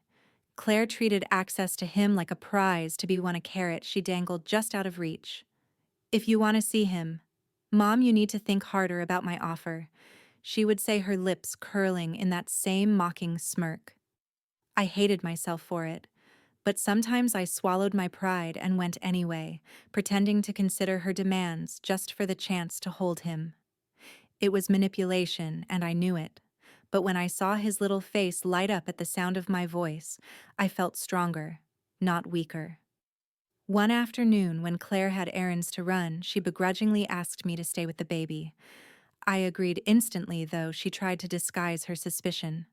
Claire treated access to him like a prize to be won, a carrot she dangled just out of reach. "If you want to see him, Mom, you need to think harder about my offer," she would say, her lips curling in that same mocking smirk. I hated myself for it, but sometimes I swallowed my pride and went anyway, pretending to consider her demands just for the chance to hold him. It was manipulation, and I knew it. But when I saw his little face light up at the sound of my voice, I felt stronger, not weaker. One afternoon, when Claire had errands to run, she begrudgingly asked me to stay with the baby. I agreed instantly, though she tried to disguise her suspicion.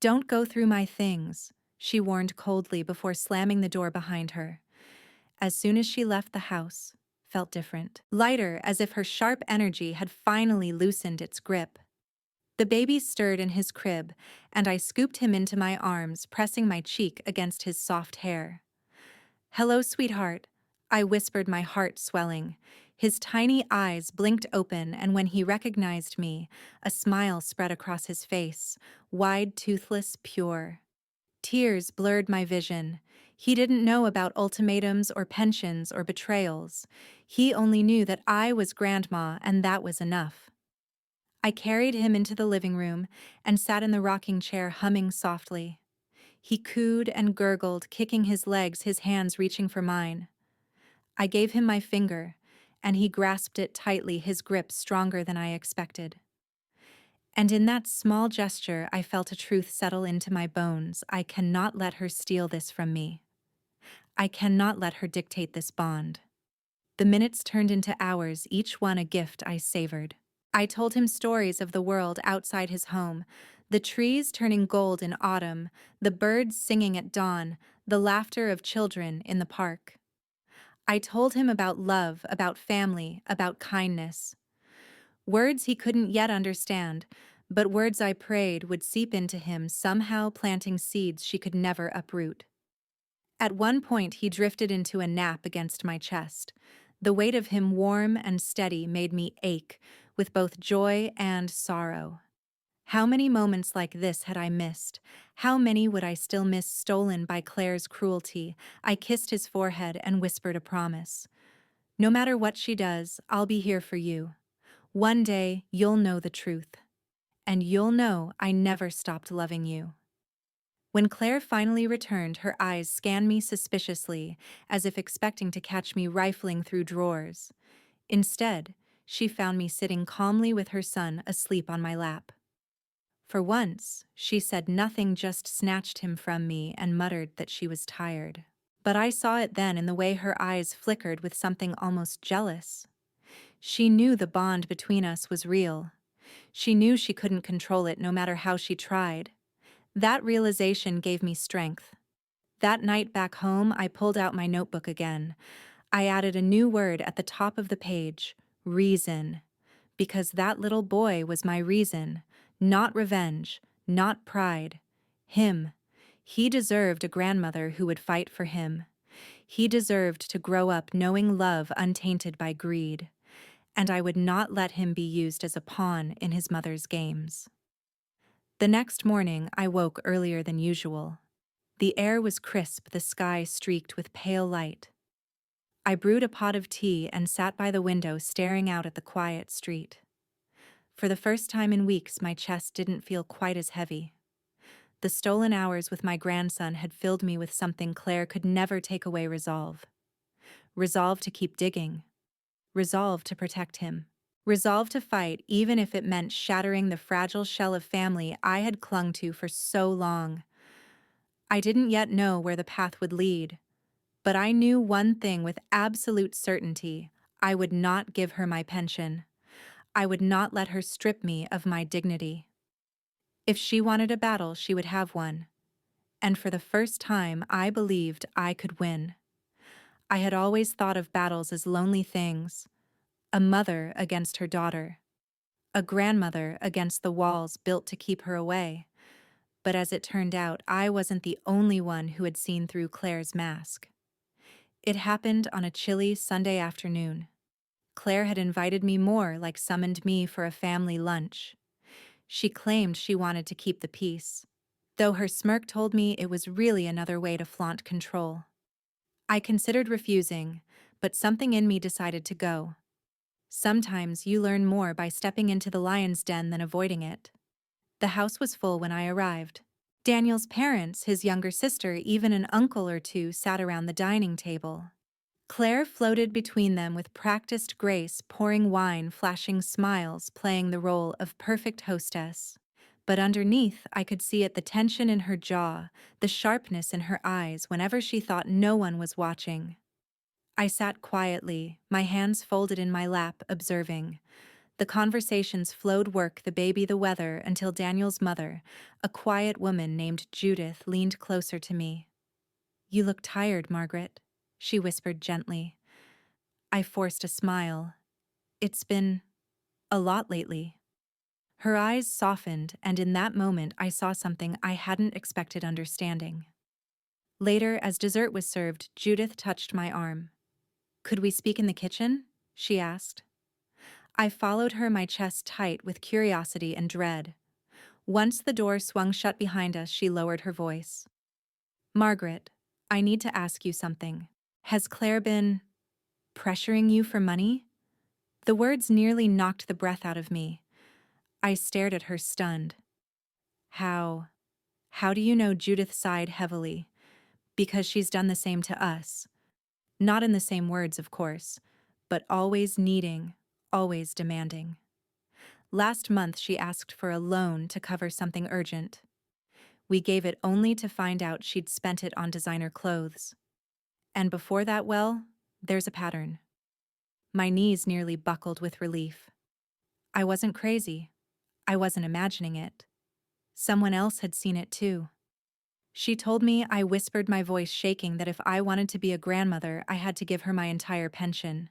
"Don't go through my things," she warned coldly before slamming the door behind her. As soon as she left the house, felt different, lighter, as if her sharp energy had finally loosened its grip. The baby stirred in his crib, and I scooped him into my arms, pressing my cheek against his soft hair. "Hello, sweetheart," I whispered, my heart swelling. His tiny eyes blinked open, and when he recognized me, a smile spread across his face, wide, toothless, pure. Tears blurred my vision. He didn't know about ultimatums or pensions or betrayals. He only knew that I was grandma, and that was enough. I carried him into the living room and sat in the rocking chair, humming softly. He cooed and gurgled, kicking his legs, his hands reaching for mine. I gave him my finger, and he grasped it tightly, his grip stronger than I expected. And in that small gesture, I felt a truth settle into my bones. I cannot let her steal this from me. I cannot let her dictate this bond. The minutes turned into hours, each one a gift I savored. I told him stories of the world outside his home, the trees turning gold in autumn, the birds singing at dawn, the laughter of children in the park. I told him about love, about family, about kindness. Words he couldn't yet understand, but words I prayed would seep into him, somehow planting seeds she could never uproot. At one point, he drifted into a nap against my chest. The weight of him, warm and steady, made me ache with both joy and sorrow. How many moments like this had I missed? How many would I still miss, stolen by Claire's cruelty? I kissed his forehead and whispered a promise. "No matter what she does, I'll be here for you. One day, you'll know the truth. And you'll know I never stopped loving you." When Claire finally returned, her eyes scanned me suspiciously, as if expecting to catch me rifling through drawers. Instead, she found me sitting calmly with her son asleep on my lap. For once, she said nothing, just snatched him from me and muttered that she was tired. But I saw it then in the way her eyes flickered with something almost jealous. She knew the bond between us was real. She knew she couldn't control it no matter how she tried. That realization gave me strength. That night back home, I pulled out my notebook again. I added a new word at the top of the page: reason. Because that little boy was my reason, not revenge, not pride. Him. He deserved a grandmother who would fight for him. He deserved to grow up knowing love untainted by greed. And I would not let him be used as a pawn in his mother's games. The next morning, I woke earlier than usual. The air was crisp, the sky streaked with pale light. I brewed a pot of tea and sat by the window, staring out at the quiet street. For the first time in weeks, my chest didn't feel quite as heavy. The stolen hours with my grandson had filled me with something Claire could never take away: resolve. Resolve to keep digging. Resolve to protect him. Resolve to fight, even if it meant shattering the fragile shell of family I had clung to for so long. I didn't yet know where the path would lead, but I knew one thing with absolute certainty: I would not give her my pension. I would not let her strip me of my dignity. If she wanted a battle, she would have one. And for the first time, I believed I could win. I had always thought of battles as lonely things, a mother against her daughter, a grandmother against the walls built to keep her away. But as it turned out, I wasn't the only one who had seen through Claire's mask. It happened on a chilly Sunday afternoon. Claire had invited me more, like summoned me for a family lunch. She claimed she wanted to keep the peace, though her smirk told me it was really another way to flaunt control. I considered refusing, but something in me decided to go. Sometimes you learn more by stepping into the lion's den than avoiding it. The house was full when I arrived. Daniel's parents, his younger sister, even an uncle or two sat around the dining table. Claire floated between them with practiced grace, pouring wine, flashing smiles, playing the role of perfect hostess. But underneath, I could see it, the tension in her jaw, the sharpness in her eyes whenever she thought no one was watching. I sat quietly, my hands folded in my lap, observing. The conversations flowed, work, the baby, the weather, until Daniel's mother, a quiet woman named Judith, leaned closer to me. "You look tired, Margaret," she whispered gently. I forced a smile. "It's been a lot lately." Her eyes softened, and in that moment I saw something I hadn't expected understanding. Later, as dessert was served, Judith touched my arm. "Could we speak in the kitchen?" she asked. I followed her, my chest tight with curiosity and dread. Once the door swung shut behind us, she lowered her voice. "Margaret, I need to ask you something. Has Claire been pressuring you for money?" The words nearly knocked the breath out of me. I stared at her, stunned. How? How do you know?" Judith sighed heavily. "Because she's done the same to us. Not in the same words, of course, but always needing, always demanding. Last month she asked for a loan to cover something urgent. We gave it only to find out she'd spent it on designer clothes. And before that, well, there's a pattern." My knees nearly buckled with relief. I wasn't crazy. I wasn't imagining it. Someone else had seen it too. She told me, I whispered, my voice shaking, that if I wanted to be a grandmother, I had to give her my entire pension.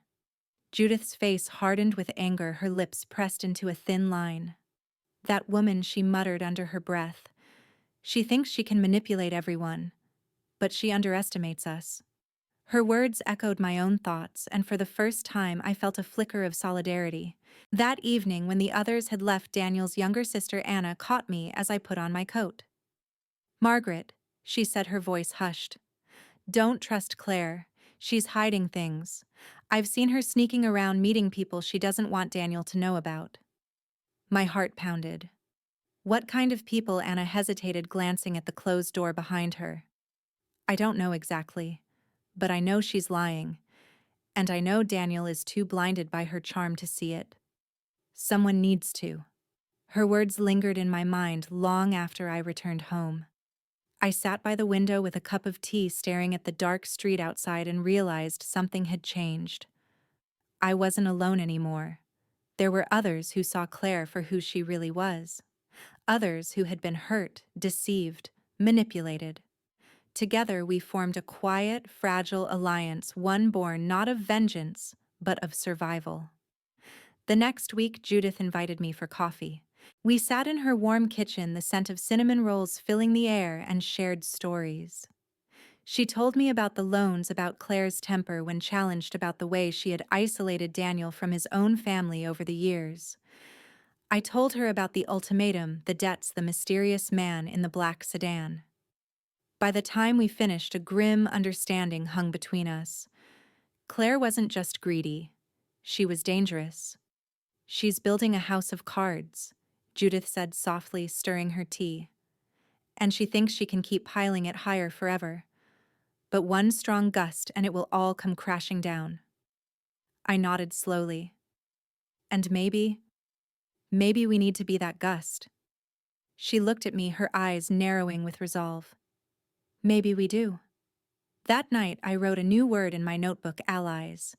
Judith's face hardened with anger, her lips pressed into a thin line. "That woman," she muttered under her breath. "She thinks she can manipulate everyone, but she underestimates us." Her words echoed my own thoughts, and for the first time I felt a flicker of solidarity. That evening, when the others had left, Daniel's younger sister Anna caught me as I put on my coat. "Margaret," she said, her voice hushed. "Don't trust Claire. She's hiding things. I've seen her sneaking around, meeting people she doesn't want Daniel to know about." My heart pounded. "What kind of people?" Anna hesitated, glancing at the closed door behind her. "I don't know exactly, but I know she's lying, and I know Daniel is too blinded by her charm to see it. Someone needs to." Her words lingered in my mind long after I returned home. I sat by the window with a cup of tea, staring at the dark street outside, and realized something had changed. I wasn't alone anymore. There were others who saw Claire for who she really was. Others who had been hurt, deceived, manipulated. Together we formed a quiet, fragile alliance, one born not of vengeance, but of survival. The next week, Judith invited me for coffee. We sat in her warm kitchen, the scent of cinnamon rolls filling the air, and shared stories. She told me about the loans, about Claire's temper when challenged, about the way she had isolated Daniel from his own family over the years. I told her about the ultimatum, the debts, the mysterious man in the black sedan. By the time we finished, a grim understanding hung between us. Claire wasn't just greedy. She was dangerous. "She's building a house of cards," Judith said softly, stirring her tea. "And she thinks she can keep piling it higher forever. But one strong gust and it will all come crashing down." I nodded slowly. "And maybe we need to be that gust." She looked at me, her eyes narrowing with resolve. "Maybe we do." That night I wrote a new word in my notebook, allies.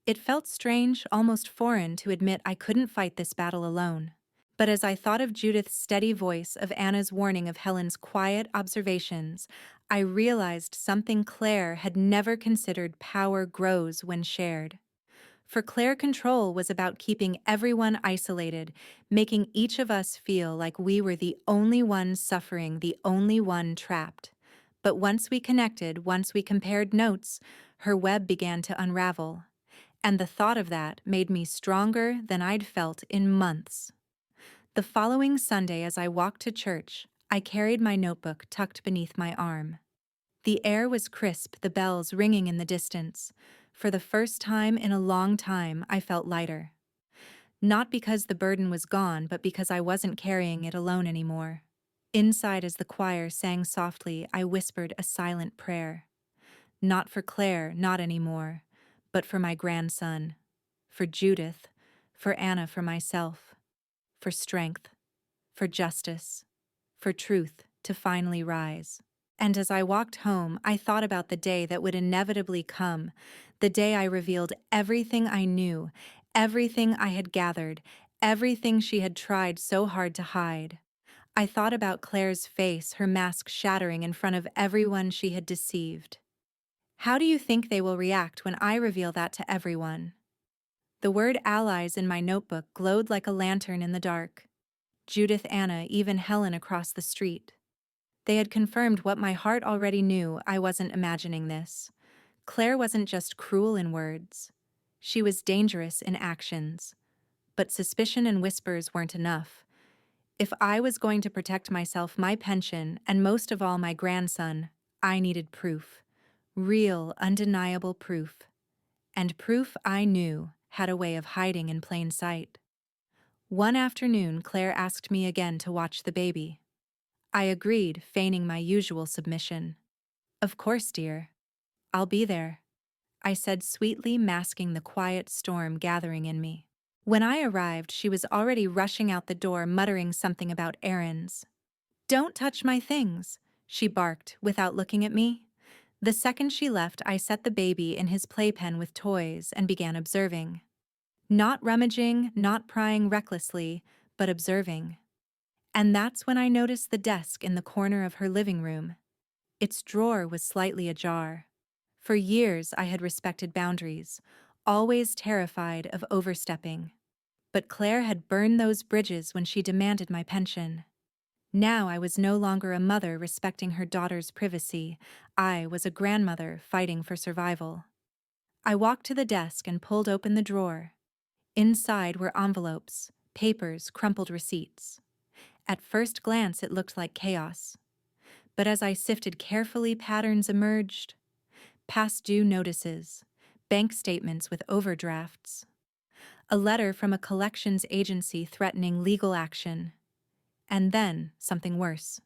It felt strange, almost foreign, to admit I couldn't fight this battle alone. But as I thought of Judith's steady voice, of Anna's warning, of Helen's quiet observations, I realized something Claire had never considered: power grows when shared. For Claire, control was about keeping everyone isolated, making each of us feel like we were the only one suffering, the only one trapped. But once we connected, once we compared notes, her web began to unravel. And the thought of that made me stronger than I'd felt in months. The following Sunday, as I walked to church, I carried my notebook tucked beneath my arm. The air was crisp, the bells ringing in the distance. For the first time in a long time, I felt lighter. Not because the burden was gone, but because I wasn't carrying it alone anymore. Inside, as the choir sang softly, I whispered a silent prayer. Not for Claire, not anymore, but for my grandson, for Judith, for Anna, for myself, for strength, for justice, for truth to finally rise. And as I walked home, I thought about the day that would inevitably come, the day I revealed everything I knew, everything I had gathered, everything she had tried so hard to hide. I thought about Claire's face, her mask shattering in front of everyone she had deceived. How do you think they will react when I reveal that to everyone? The word allies in my notebook glowed like a lantern in the dark. Judith, Anna, even Helen across the street. They had confirmed what my heart already knew. I wasn't imagining this. Claire wasn't just cruel in words. She was dangerous in actions. But suspicion and whispers weren't enough. If I was going to protect myself, my pension, and most of all my grandson, I needed proof. Real, undeniable proof. And proof, I knew, had a way of hiding in plain sight. One afternoon, Claire asked me again to watch the baby. I agreed, feigning my usual submission. Of course, dear. I'll be there, I said sweetly, masking the quiet storm gathering in me. When I arrived, she was already rushing out the door, muttering something about errands. Don't touch my things, she barked without looking at me. The second she left, I set the baby in his playpen with toys and began observing. Not rummaging, not prying recklessly, but observing. And that's when I noticed the desk in the corner of her living room. Its drawer was slightly ajar. For years I had respected boundaries, always terrified of overstepping. But Claire had burned those bridges when she demanded my pension. Now I was no longer a mother respecting her daughter's privacy. I was a grandmother fighting for survival. I walked to the desk and pulled open the drawer. Inside were envelopes, papers, crumpled receipts. At first glance it looked like chaos. But as I sifted carefully, patterns emerged. Past due notices, bank statements with overdrafts, a letter from a collections agency threatening legal action, and then something worse.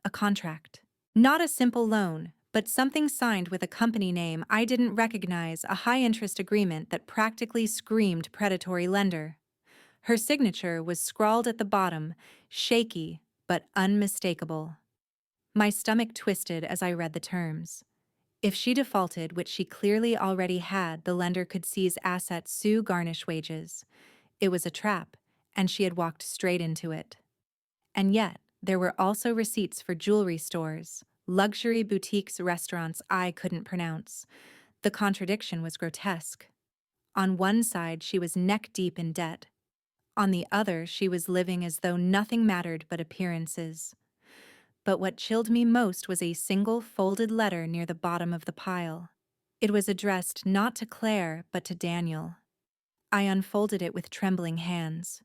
A contract. Not a simple loan, but something signed with a company name I didn't recognize, a high-interest agreement that practically screamed predatory lender. Her signature was scrawled at the bottom, shaky but unmistakable. My stomach twisted as I read the terms. If she defaulted, which she clearly already had, the lender could seize assets, sue, garnish wages. It was a trap, and she had walked straight into it. And yet, there were also receipts for jewelry stores, luxury boutiques, restaurants I couldn't pronounce. The contradiction was grotesque. On one side, she was neck-deep in debt. On the other, she was living as though nothing mattered but appearances. But what chilled me most was a single folded letter near the bottom of the pile. It was addressed not to Claire, but to Daniel. I unfolded it with trembling hands.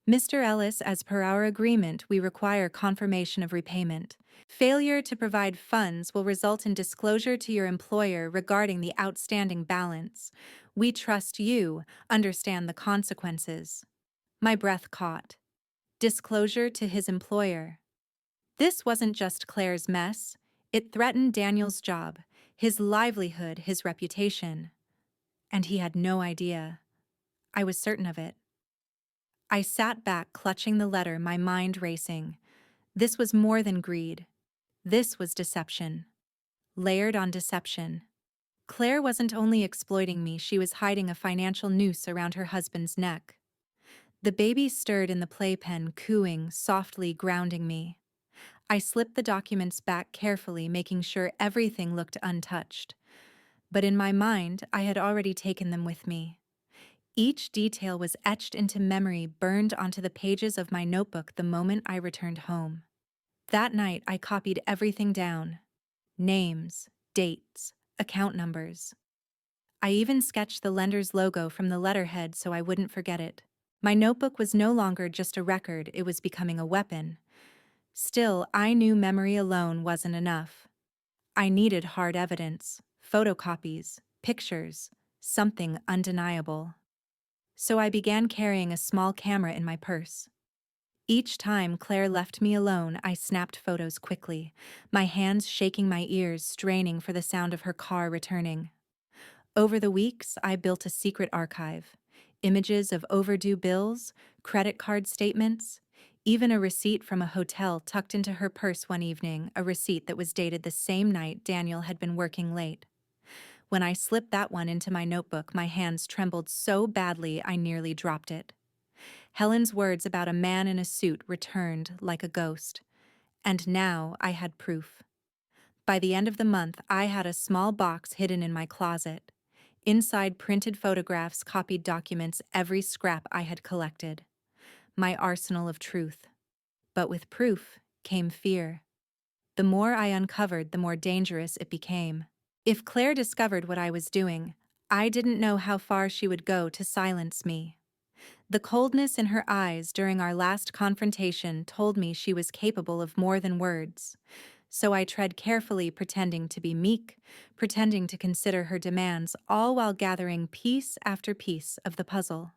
Mr. Ellis, as per our agreement, we require confirmation of repayment. Failure to provide funds will result in disclosure to your employer regarding the outstanding balance. We trust you understand the consequences. My breath caught. Disclosure to his employer. This wasn't just Claire's mess. It threatened Daniel's job, his livelihood, his reputation. And he had no idea. I was certain of it. I sat back, clutching the letter, my mind racing. This was more than greed. This was deception. Layered on deception. Claire wasn't only exploiting me, she was hiding a financial noose around her husband's neck. The baby stirred in the playpen, cooing, softly grounding me. I slipped the documents back carefully, making sure everything looked untouched. But in my mind, I had already taken them with me. Each detail was etched into memory, burned onto the pages of my notebook the moment I returned home. That night, I copied everything down: names, dates, account numbers. I even sketched the lender's logo from the letterhead so I wouldn't forget it. My notebook was no longer just a record, it was becoming a weapon. Still, I knew memory alone wasn't enough. I needed hard evidence, photocopies, pictures, something undeniable. So I began carrying a small camera in my purse. Each time Claire left me alone, I snapped photos quickly, my hands shaking, my ears straining for the sound of her car returning. Over the weeks, I built a secret archive: images of overdue bills, credit card statements, even a receipt from a hotel tucked into her purse one evening, a receipt that was dated the same night Daniel had been working late. When I slipped that one into my notebook, my hands trembled so badly I nearly dropped it. Helen's words about a man in a suit returned like a ghost. And now I had proof. By the end of the month, I had a small box hidden in my closet. Inside, printed photographs, copied documents, every scrap I had collected. My arsenal of truth. But with proof came fear. The more I uncovered, the more dangerous it became. If Claire discovered what I was doing, I didn't know how far she would go to silence me. The coldness in her eyes during our last confrontation told me she was capable of more than words. So I tread carefully, pretending to be meek, pretending to consider her demands, all while gathering piece after piece of the puzzle.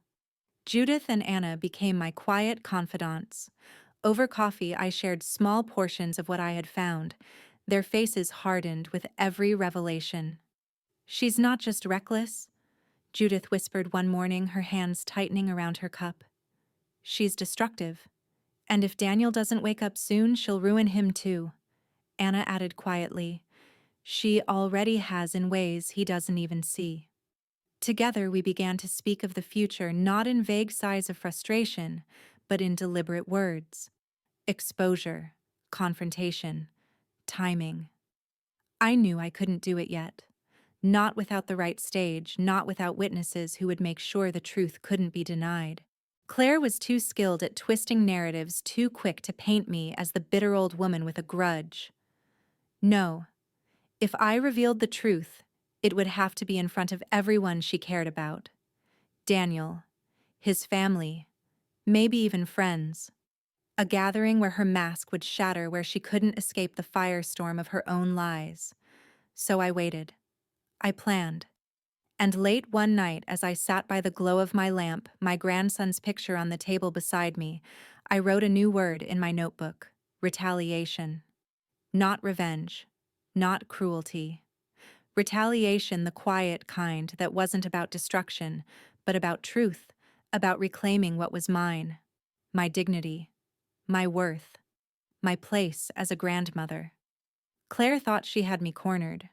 Judith and Anna became my quiet confidants. Over coffee, I shared small portions of what I had found. Their faces hardened with every revelation. "She's not just reckless," Judith whispered one morning, her hands tightening around her cup. "She's destructive. And if Daniel doesn't wake up soon, she'll ruin him too," Anna added quietly. "She already has in ways he doesn't even see." Together we began to speak of the future, not in vague sighs of frustration, but in deliberate words. Exposure, confrontation, timing. I knew I couldn't do it yet. Not without the right stage, not without witnesses who would make sure the truth couldn't be denied. Claire was too skilled at twisting narratives, too quick to paint me as the bitter old woman with a grudge. No, if I revealed the truth, it would have to be in front of everyone she cared about. Daniel, his family, maybe even friends. A gathering where her mask would shatter, where she couldn't escape the firestorm of her own lies. So I waited. I planned. And late one night, as I sat by the glow of my lamp, my grandson's picture on the table beside me, I wrote a new word in my notebook: retaliation. Not revenge. Not cruelty. Retaliation, the quiet kind that wasn't about destruction, but about truth, about reclaiming what was mine. My dignity. My worth. My place as a grandmother. Claire thought she had me cornered.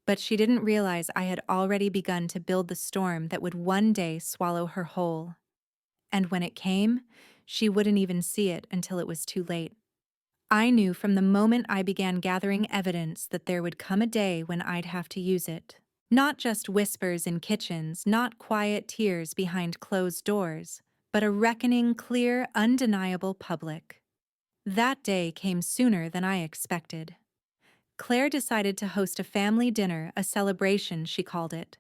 But she didn't realize I had already begun to build the storm that would one day swallow her whole. And when it came, she wouldn't even see it until it was too late. I knew from the moment I began gathering evidence that there would come a day when I'd have to use it. Not just whispers in kitchens, not quiet tears behind closed doors, but a reckoning, clear, undeniable public. That day came sooner than I expected. Claire decided to host a family dinner, a celebration, she called it.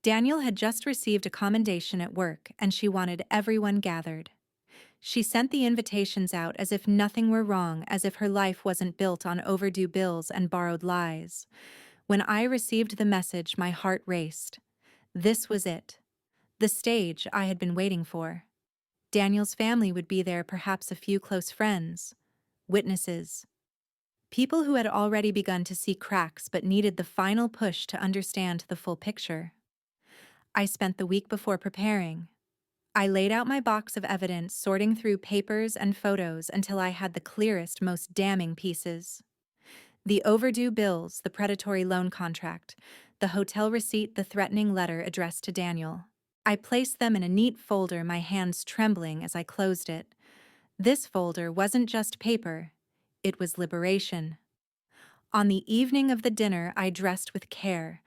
Daniel had just received a commendation at work, and she wanted everyone gathered. She sent the invitations out as if nothing were wrong, as if her life wasn't built on overdue bills and borrowed lies. When I received the message, my heart raced. This was it. The stage I had been waiting for. Daniel's family would be there, perhaps a few close friends, witnesses. People who had already begun to see cracks but needed the final push to understand the full picture. I spent the week before preparing. I laid out my box of evidence, sorting through papers and photos until I had the clearest, most damning pieces. The overdue bills, the predatory loan contract, the hotel receipt, the threatening letter addressed to Daniel. I placed them in a neat folder, my hands trembling as I closed it. This folder wasn't just paper, it was liberation. On the evening of the dinner, I dressed with care.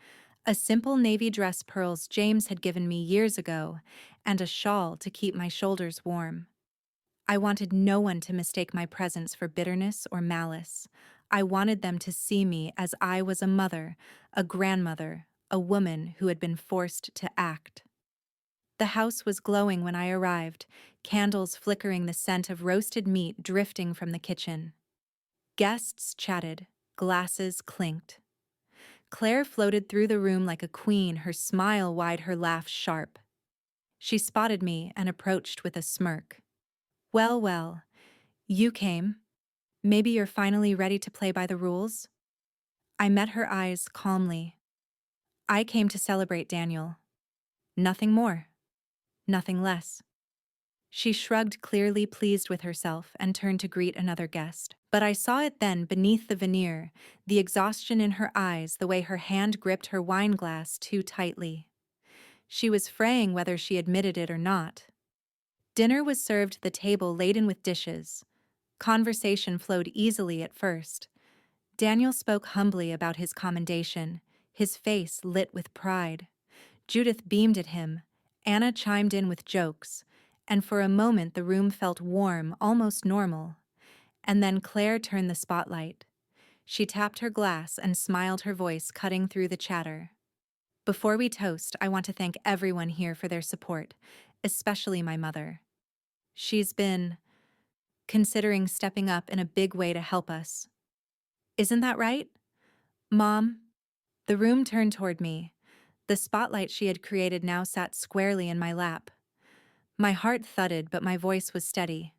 A simple navy dress pearls James had given me years ago, and a shawl to keep my shoulders warm. I wanted no one to mistake my presence for bitterness or malice. I wanted them to see me as I was a mother, a grandmother, a woman who had been forced to act. The house was glowing when I arrived, candles flickering, the scent of roasted meat drifting from the kitchen. Guests chatted, glasses clinked. Claire floated through the room like a queen, her smile wide, her laugh sharp. She spotted me and approached with a smirk. "Well, well, you came. Maybe you're finally ready to play by the rules?" I met her eyes calmly. "I came to celebrate Daniel. Nothing more. Nothing less." She shrugged, clearly pleased with herself, and turned to greet another guest. But I saw it then, beneath the veneer, the exhaustion in her eyes, the way her hand gripped her wine glass too tightly. She was fraying whether she admitted it or not. Dinner was served, the table laden with dishes. Conversation flowed easily at first. Daniel spoke humbly about his commendation, his face lit with pride. Judith beamed at him, Anna chimed in with jokes, and for a moment the room felt warm, almost normal. And then Claire turned the spotlight. She tapped her glass and smiled, her voice cutting through the chatter. "Before we toast, I want to thank everyone here for their support, especially my mother. She's been considering stepping up in a big way to help us. Isn't that right, Mom?" The room turned toward me. The spotlight she had created now sat squarely in my lap. My heart thudded, but my voice was steady.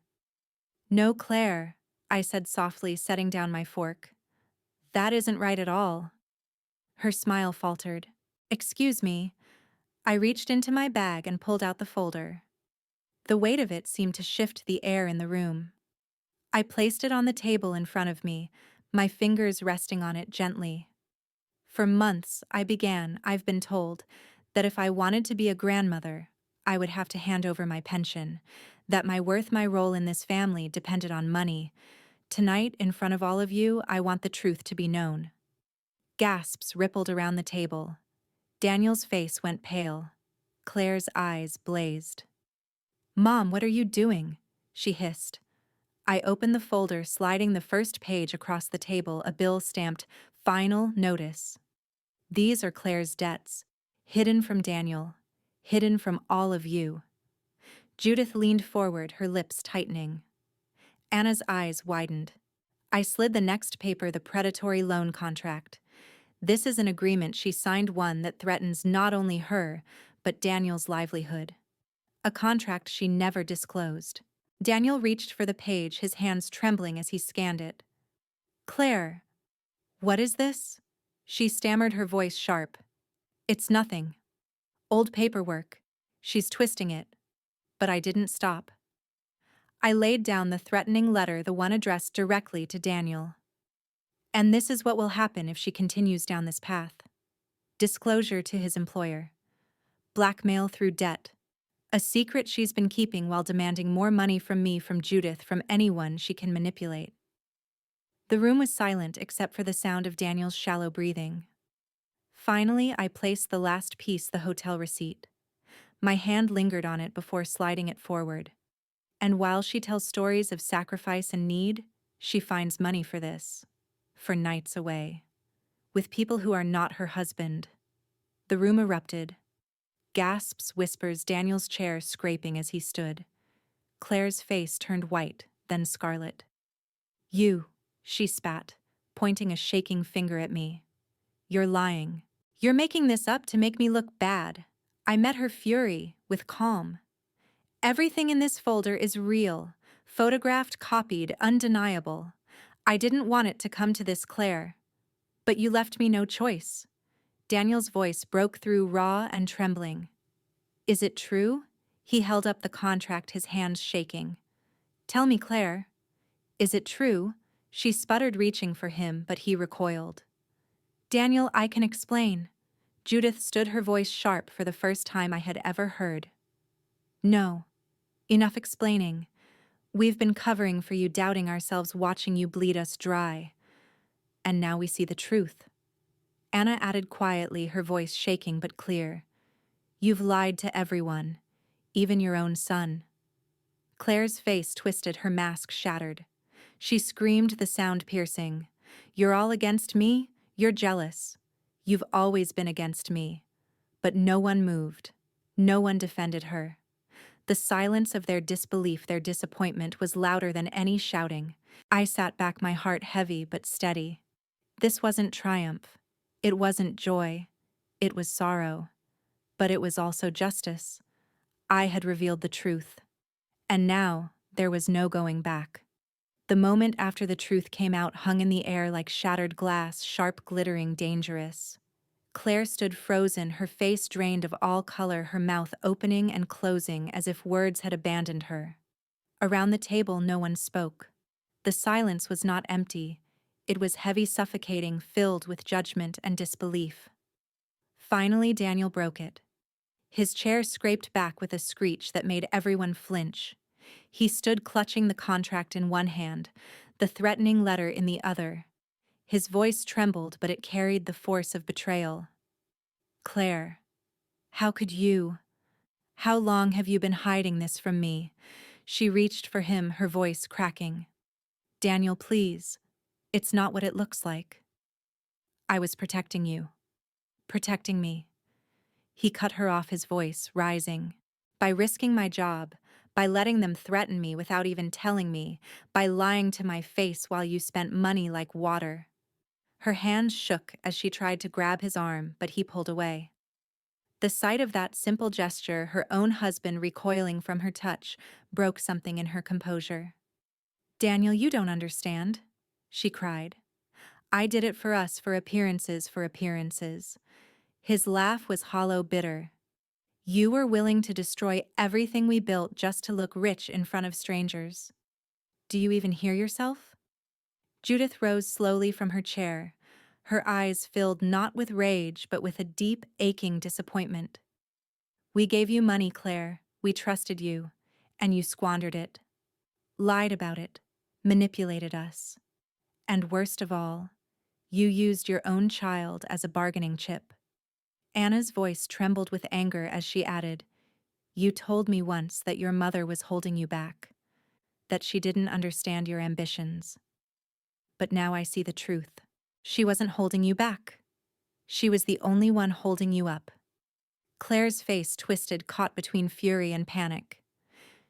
"No, Claire," I said softly, setting down my fork. "That isn't right at all." Her smile faltered. "Excuse me." I reached into my bag and pulled out the folder. The weight of it seemed to shift the air in the room. I placed it on the table in front of me, my fingers resting on it gently. For months, I've been told, that if I wanted to be a grandmother, I would have to hand over my pension, that my worth, my role in this family depended on money. Tonight, in front of all of you, I want the truth to be known. Gasps rippled around the table. Daniel's face went pale. Claire's eyes blazed. "Mom, what are you doing?" she hissed. I opened the folder, sliding the first page across the table, a bill stamped, "Final Notice." "These are Claire's debts, hidden from Daniel, hidden from all of you." Judith leaned forward, her lips tightening. Anna's eyes widened. I slid the next paper, the predatory loan contract. "This is an agreement she signed, one that threatens not only her, but Daniel's livelihood. A contract she never disclosed." Daniel reached for the page, his hands trembling as he scanned it. "Claire, what is this?" She stammered, her voice sharp. "It's nothing. Old paperwork." She's twisting it. But I didn't stop. I laid down the threatening letter, the one addressed directly to Daniel. "And this is what will happen if she continues down this path. Disclosure to his employer. Blackmail through debt. A secret she's been keeping while demanding more money from me, from Judith, from anyone she can manipulate." The room was silent except for the sound of Daniel's shallow breathing. Finally, I placed the last piece, the hotel receipt. My hand lingered on it before sliding it forward. "And while she tells stories of sacrifice and need, she finds money for this. For nights away. With people who are not her husband." The room erupted. Gasps, whispers, Daniel's chair scraping as he stood. Claire's face turned white, then scarlet. "You," she spat, pointing a shaking finger at me. "You're lying. You're making this up to make me look bad." I met her fury with calm. "Everything in this folder is real, photographed, copied, undeniable. I didn't want it to come to this, Claire. But you left me no choice." Daniel's voice broke through, raw and trembling. "Is it true?" He held up the contract, his hands shaking. "Tell me, Claire. Is it true?" She sputtered, reaching for him, but he recoiled. "Daniel, I can explain." Judith stood, her voice sharp for the first time I had ever heard. "No. Enough explaining. We've been covering for you, doubting ourselves, watching you bleed us dry. And now we see the truth. Anna added quietly, her voice shaking but clear. You've lied to everyone, even your own son. Claire's face twisted, her mask shattered. She screamed, the sound piercing. You're all against me? You're jealous. You've always been against me. But no one moved. No one defended her. The silence of their disbelief, their disappointment, was louder than any shouting. I sat back, my heart heavy but steady. This wasn't triumph. It wasn't joy. It was sorrow. But it was also justice. I had revealed the truth. And now, there was no going back. The moment after the truth came out hung in the air like shattered glass, sharp, glittering, dangerous. Claire stood frozen, her face drained of all color, her mouth opening and closing as if words had abandoned her. Around the table, no one spoke. The silence was not empty. It was heavy, suffocating, filled with judgment and disbelief. Finally, Daniel broke it. His chair scraped back with a screech that made everyone flinch. He stood clutching the contract in one hand, the threatening letter in the other. His voice trembled, but it carried the force of betrayal. Claire, how could you? How long have you been hiding this from me? She reached for him, her voice cracking. Daniel, please. It's not what it looks like. I was protecting you. Protecting me. He cut her off, his voice rising. By risking my job, by letting them threaten me without even telling me, by lying to my face while you spent money like water. Her hands shook as she tried to grab his arm, but he pulled away. The sight of that simple gesture, her own husband recoiling from her touch, broke something in her composure. Daniel, you don't understand, she cried. I did it for us, for appearances, for appearances. His laugh was hollow, bitter. You were willing to destroy everything we built just to look rich in front of strangers. Do you even hear yourself? Judith rose slowly from her chair, her eyes filled not with rage but with a deep, aching disappointment. We gave you money, Claire. We trusted you, and you squandered it. Lied about it. Manipulated us. And worst of all, you used your own child as a bargaining chip. Anna's voice trembled with anger as she added, You told me once that your mother was holding you back, that she didn't understand your ambitions. But now I see the truth. She wasn't holding you back. She was the only one holding you up. Claire's face twisted, caught between fury and panic.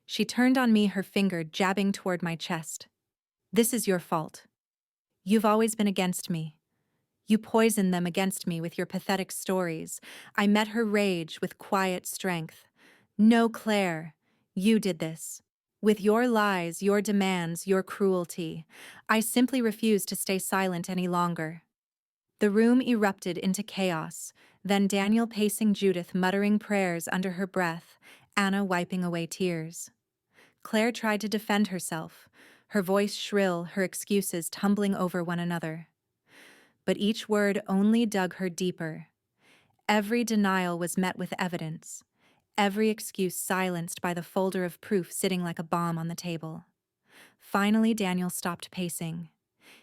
She turned on me, her finger jabbing toward my chest. This is your fault. You've always been against me. You poisoned them against me with your pathetic stories. I met her rage with quiet strength. No, Claire, you did this. With your lies, your demands, your cruelty. I simply refuse to stay silent any longer. The room erupted into chaos, then Daniel pacing Judith, muttering prayers under her breath, Anna wiping away tears. Claire tried to defend herself, her voice shrill, her excuses tumbling over one another. But each word only dug her deeper. Every denial was met with evidence, every excuse silenced by the folder of proof sitting like a bomb on the table. Finally, Daniel stopped pacing.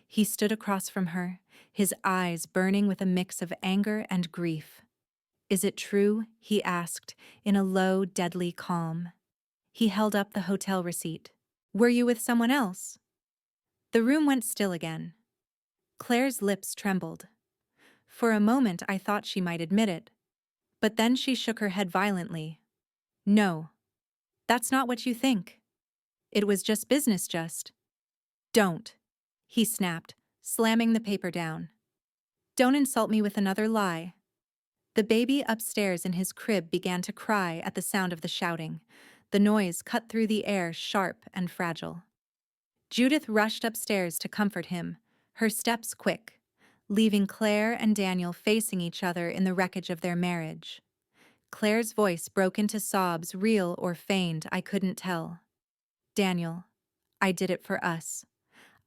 He stood across from her, his eyes burning with a mix of anger and grief. Is it true? He asked, in a low, deadly calm. He held up the hotel receipt. Were you with someone else? The room went still again. Claire's lips trembled. For a moment I thought she might admit it. But then she shook her head violently. No, that's not what you think. It was just business, just. Don't, he snapped, slamming the paper down. Don't insult me with another lie. The baby upstairs in his crib began to cry at the sound of the shouting. The noise cut through the air, sharp and fragile. Judith rushed upstairs to comfort him, her steps quick, leaving Claire and Daniel facing each other in the wreckage of their marriage. Claire's voice broke into sobs, real or feigned, I couldn't tell. Daniel, I did it for us.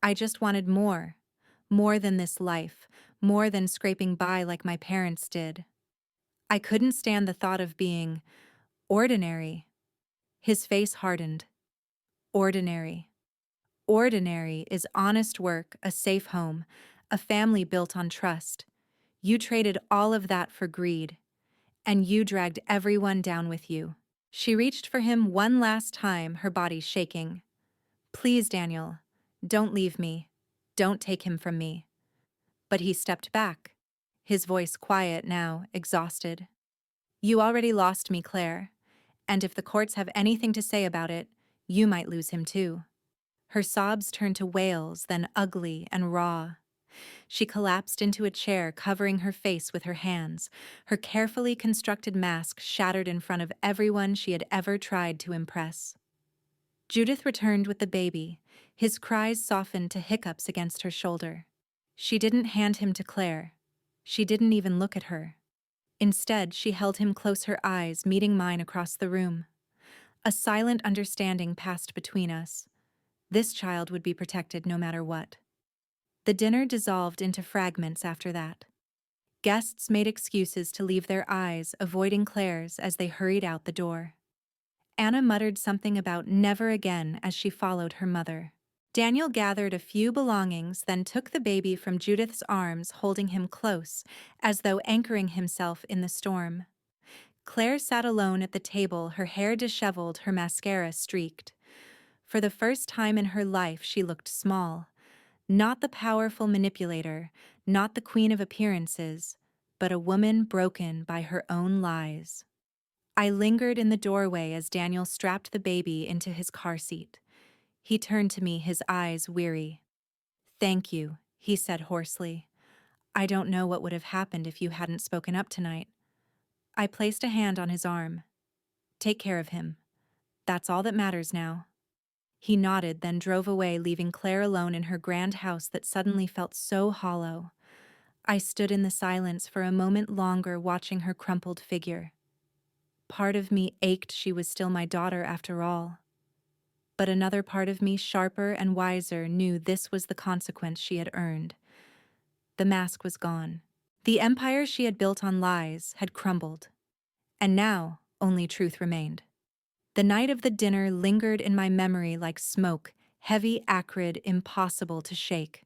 I just wanted more. More than this life, more than scraping by like my parents did. I couldn't stand the thought of being ordinary. His face hardened. Ordinary. Ordinary is honest work, a safe home, a family built on trust. You traded all of that for greed, and you dragged everyone down with you. She reached for him one last time, her body shaking. Please, Daniel, don't leave me. Don't take him from me. But he stepped back, his voice quiet now, exhausted. You already lost me, Claire, and if the courts have anything to say about it, you might lose him too. Her sobs turned to wails, then ugly and raw. She collapsed into a chair, covering her face with her hands, her carefully constructed mask shattered in front of everyone she had ever tried to impress. Judith returned with the baby, his cries softened to hiccups against her shoulder. She didn't hand him to Claire. She didn't even look at her. Instead, she held him close, her eyes meeting mine across the room. A silent understanding passed between us. This child would be protected no matter what. The dinner dissolved into fragments after that. Guests made excuses to leave their eyes, avoiding Claire's as they hurried out the door. Anna muttered something about never again as she followed her mother. Daniel gathered a few belongings, then took the baby from Judith's arms, holding him close, as though anchoring himself in the storm. Claire sat alone at the table, her hair disheveled, her mascara streaked. For the first time in her life, she looked small. Not the powerful manipulator, not the queen of appearances, but a woman broken by her own lies. I lingered in the doorway as Daniel strapped the baby into his car seat. He turned to me, his eyes weary. "Thank you," he said hoarsely. "I don't know what would have happened if you hadn't spoken up tonight." I placed a hand on his arm. "Take care of him. That's all that matters now." He nodded, then drove away, leaving Claire alone in her grand house that suddenly felt so hollow. I stood in the silence for a moment longer, watching her crumpled figure. Part of me ached she was still my daughter after all. But another part of me, sharper and wiser, knew this was the consequence she had earned. The mask was gone. The empire she had built on lies had crumbled. And now, only truth remained. The night of the dinner lingered in my memory like smoke, heavy, acrid, impossible to shake.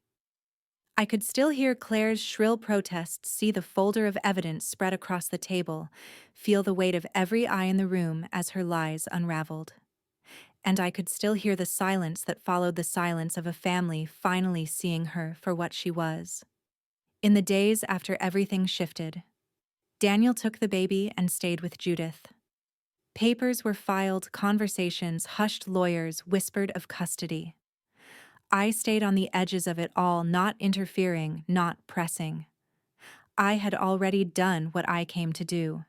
I could still hear Claire's shrill protests, see the folder of evidence spread across the table, feel the weight of every eye in the room as her lies unraveled. And I could still hear the silence that followed the silence of a family finally seeing her for what she was. In the days after everything shifted, Daniel took the baby and stayed with Judith. Papers were filed, conversations hushed, lawyers whispered of custody. I stayed on the edges of it all, not interfering, not pressing. I had already done what I came to do.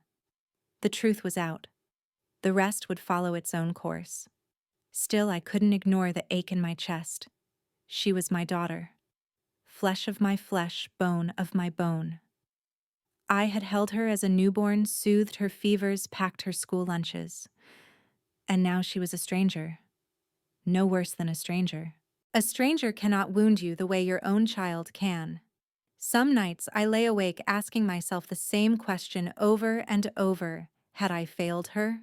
The truth was out. The rest would follow its own course. Still, I couldn't ignore the ache in my chest. She was my daughter. Flesh of my flesh, bone of my bone. I had held her as a newborn, soothed her fevers, packed her school lunches. And now she was a stranger. No worse than a stranger. A stranger cannot wound you the way your own child can. Some nights I lay awake asking myself the same question over and over. Had I failed her?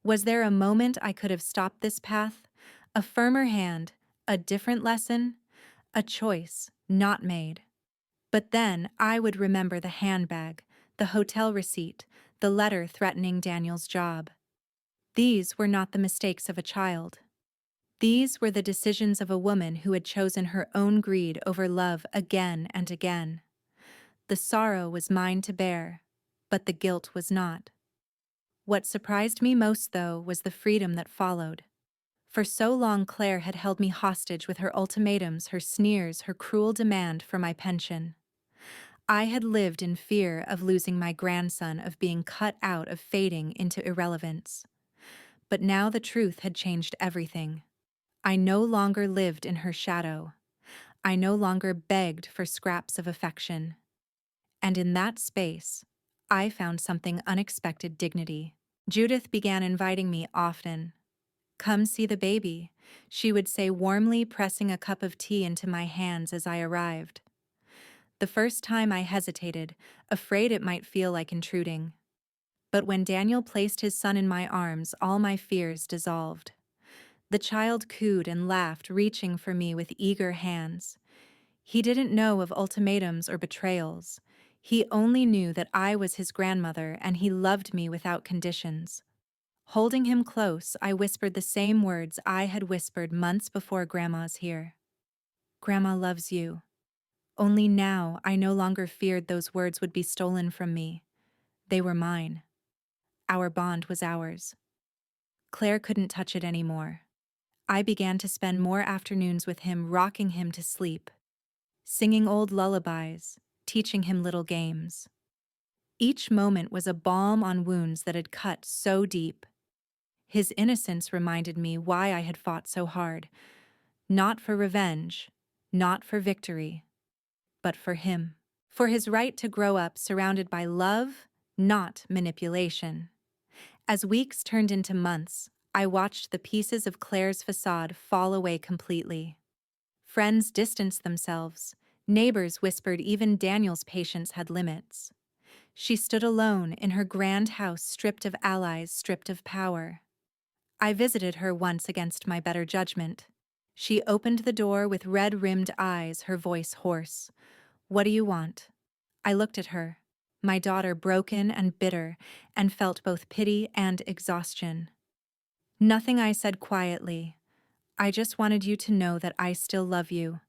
Was there a moment I could have stopped this path? A firmer hand, a different lesson, a choice not made. But then I would remember the handbag, the hotel receipt, the letter threatening Daniel's job. These were not the mistakes of a child. These were the decisions of a woman who had chosen her own greed over love again and again. The sorrow was mine to bear, but the guilt was not. What surprised me most, though, was the freedom that followed. For so long Claire had held me hostage with her ultimatums, her sneers, her cruel demand for my pension. I had lived in fear of losing my grandson, of being cut out, of fading into irrelevance. But now the truth had changed everything. I no longer lived in her shadow. I no longer begged for scraps of affection. And in that space, I found something unexpected: dignity. Judith began inviting me often. "Come see the baby," she would say warmly, pressing a cup of tea into my hands as I arrived. The first time I hesitated, afraid it might feel like intruding. But when Daniel placed his son in my arms, all my fears dissolved. The child cooed and laughed, reaching for me with eager hands. He didn't know of ultimatums or betrayals. He only knew that I was his grandmother and he loved me without conditions. Holding him close, I whispered the same words I had whispered months before Grandma's here. Grandma loves you. Only now I no longer feared those words would be stolen from me. They were mine. Our bond was ours. Claire couldn't touch it anymore. I began to spend more afternoons with him, rocking him to sleep, singing old lullabies, teaching him little games. Each moment was a balm on wounds that had cut so deep. His innocence reminded me why I had fought so hard, not for revenge, not for victory, but for him. For his right to grow up surrounded by love, not manipulation. As weeks turned into months, I watched the pieces of Claire's facade fall away completely. Friends distanced themselves. Neighbors whispered even Daniel's patience had limits. She stood alone in her grand house, stripped of allies, stripped of power. I visited her once against my better judgment. She opened the door with red-rimmed eyes, her voice hoarse. "What do you want?" I looked at her, my daughter broken and bitter, and felt both pity and exhaustion. "Nothing," I said quietly. "I just wanted you to know that I still love you,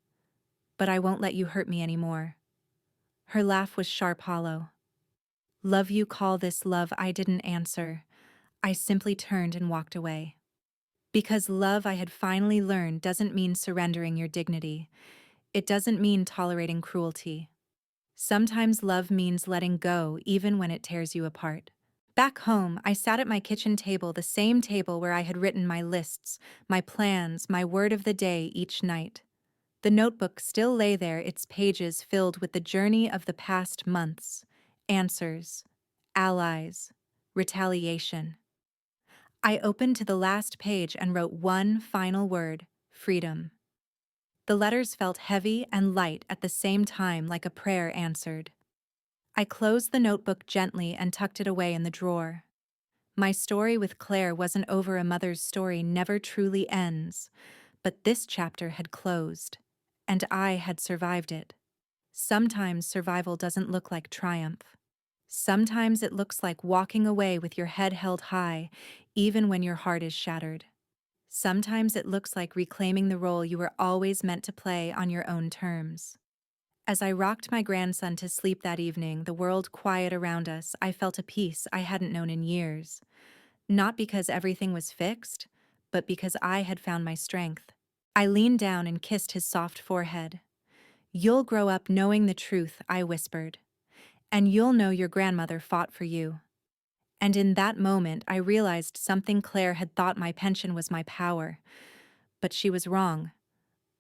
but I won't let you hurt me anymore." Her laugh was sharp, hollow. "Love you, call this love?" I didn't answer. I simply turned and walked away. Because love, I had finally learned, doesn't mean surrendering your dignity. It doesn't mean tolerating cruelty. Sometimes love means letting go even when it tears you apart. Back home, I sat at my kitchen table, the same table where I had written my lists, my plans, my word of the day each night. The notebook still lay there, its pages filled with the journey of the past months, answers, allies, retaliation. I opened to the last page and wrote one final word: freedom. The letters felt heavy and light at the same time, like a prayer answered. I closed the notebook gently and tucked it away in the drawer. My story with Claire wasn't over. A mother's story never truly ends, but this chapter had closed, and I had survived it. Sometimes survival doesn't look like triumph. Sometimes it looks like walking away with your head held high, even when your heart is shattered. Sometimes it looks like reclaiming the role you were always meant to play on your own terms. As I rocked my grandson to sleep that evening, the world quiet around us, I felt a peace I hadn't known in years. Not because everything was fixed, but because I had found my strength. I leaned down and kissed his soft forehead. "You'll grow up knowing the truth," I whispered. "And you'll know your grandmother fought for you." And in that moment, I realized something. Claire had thought my pension was my power. But she was wrong.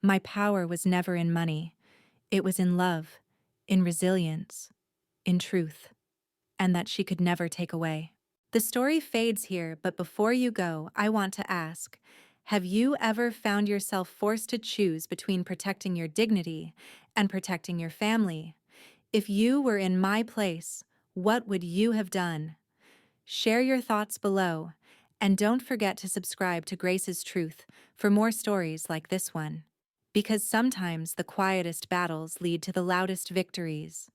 My power was never in money. It was in love, in resilience, in truth, and that she could never take away. The story fades here, but before you go, I want to ask, have you ever found yourself forced to choose between protecting your dignity and protecting your family? If you were in my place, what would you have done? Share your thoughts below, and don't forget to subscribe to Grace's Truth for more stories like this one. Because sometimes the quietest battles lead to the loudest victories.